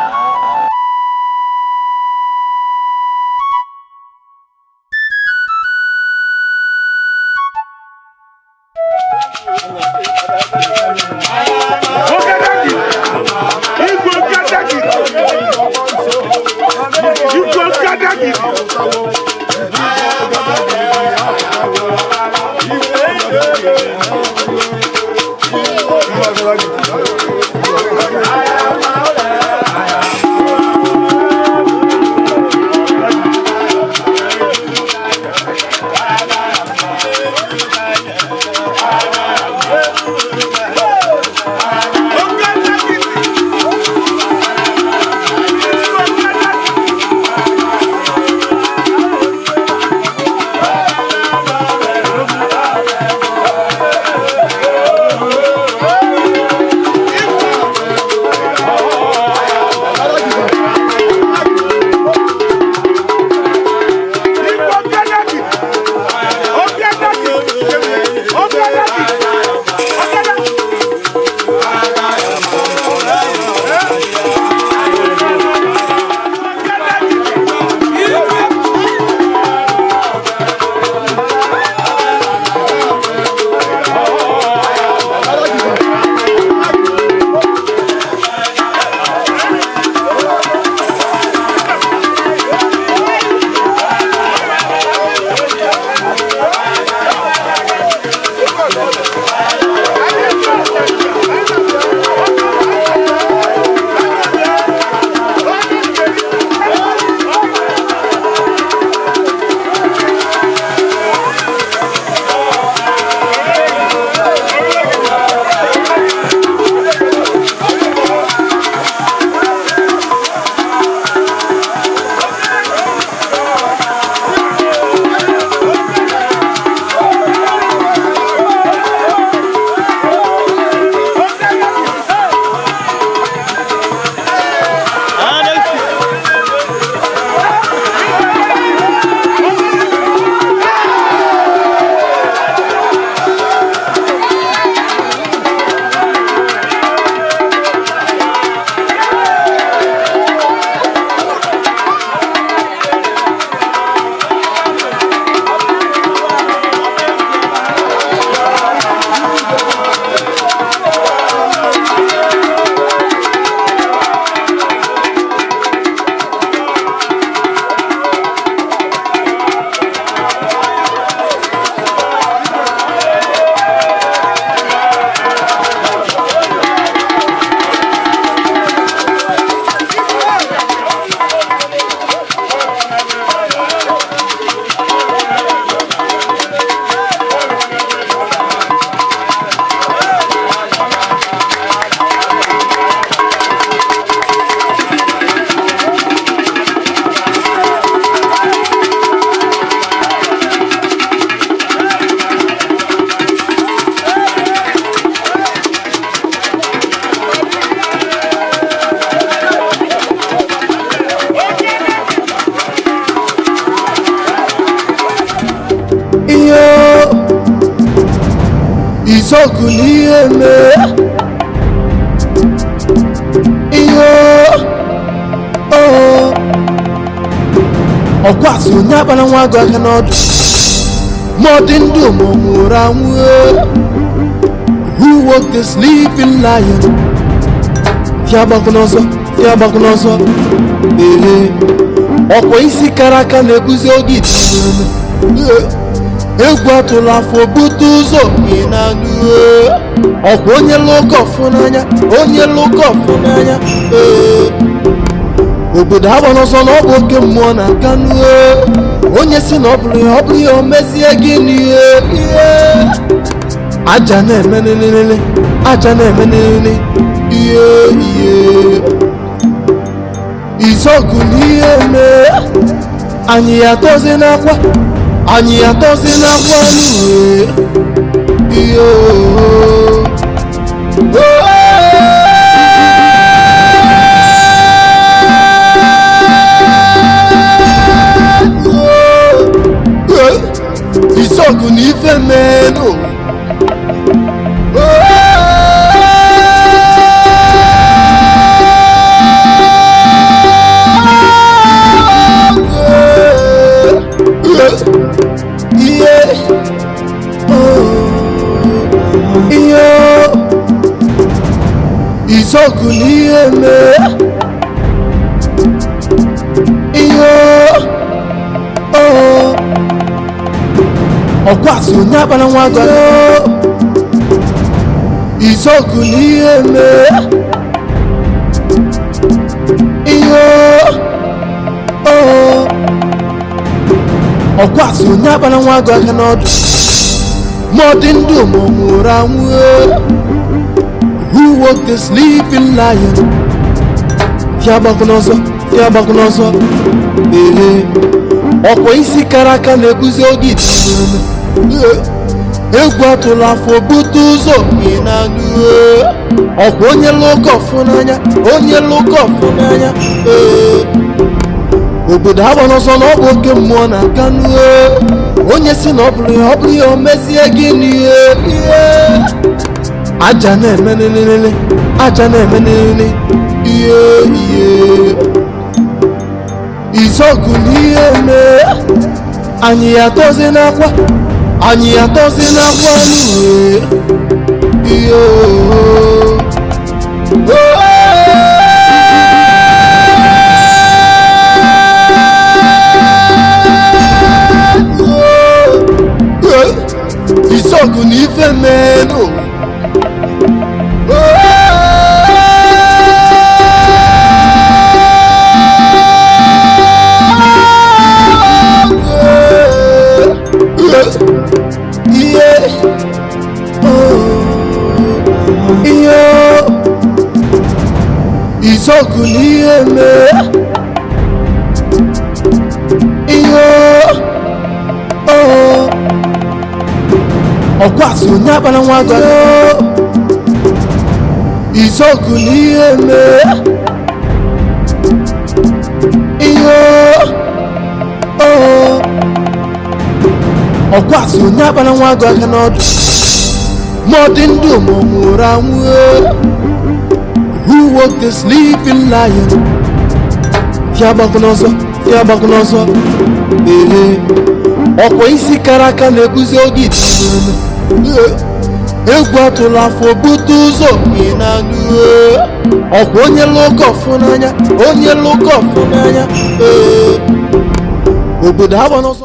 S17: izogu n'ihe mee iyo ọkwasị onye akpara nwa agụ aka n'ọdụ ma ọ dị ndụ ma ọ nwụrụ anwụ. Who woke the sleeping lion? Ya gbakwu n'ọzọ, ya gbakwu n'ọzọ. Ọkwa isi kara aka na-ebuzi oge itoolu. Egwu atụla afọ bute ụzọ ị na-anụ. Ọkwa onye lụka ọfụ n'anya, onye lụka ọfụ n'anya. Obodo agba n'ọsọ na ọ bụ oke mmụọ na-aga n'uwe. Onye si na ọ bụrụ ya o mezie gịnị ihe. Aja na-eme nilele, aja na-eme nilele, ihe. Izogu n'ihe mee, anyị ya tozi n'akwa, anyị ya tozi n'akwa n'uwe, ihe. Izogu n'ife mee no. Izogu n'ihe mee iyo ọkwasị onye akpara nwa agụ. Izogu n'ihe mee iyo ọkwasị onye akpara nwa agụ aka n'ọdụ ma ọ dị ndụ ma ọ nwụrụ anwụ. Who woke the sleeping lion? Ya gbakwu n'ọzọ, ya gbakwu n'ọzọ. Ọkwa isi kara aka na-ebuzi oge itoolu. Egwu atụla afọ bute ụzọ ị na-anụ. Ọkwa onye lụka ọfụ n'anya, onye lụka ọfụ n'anya. Obodo agba n'ọsọ na ọ bụ oke mmụọ na-aga n'uwe. Onye si na ọ bụrụ ya o mezie gịnị ihe. Aja na-eme nilele, aja na-eme nilele, ihe. Izogu n'ihe mee, anyị ya tozi n'akwa, anyị ya tozi n'akwa n'uwe, ihe. Izogu n'ife mee no. Izogu n'ihe mee iyo ọkwasị onye akpara nwa agụ. Izogu n'ihe mee iyo ọkwasị onye akpara nwa agụ aka n'ọdụ ma ọ dị ndụ ma ọ nwụrụ anwụ. Who woke the sleeping lion? Ya gbakwu n'ọzọ, ya gbakwu n'ọzọ. Ọkwa isi kara aka na-ebuzi oge itoolu. Egwu atụla afọ bute ụzọ ị na-anụ. Ọkwa onye lụka ọfụ n'anya, onye lụka ọfụ n'anya. Obodo agba n'ọsọ.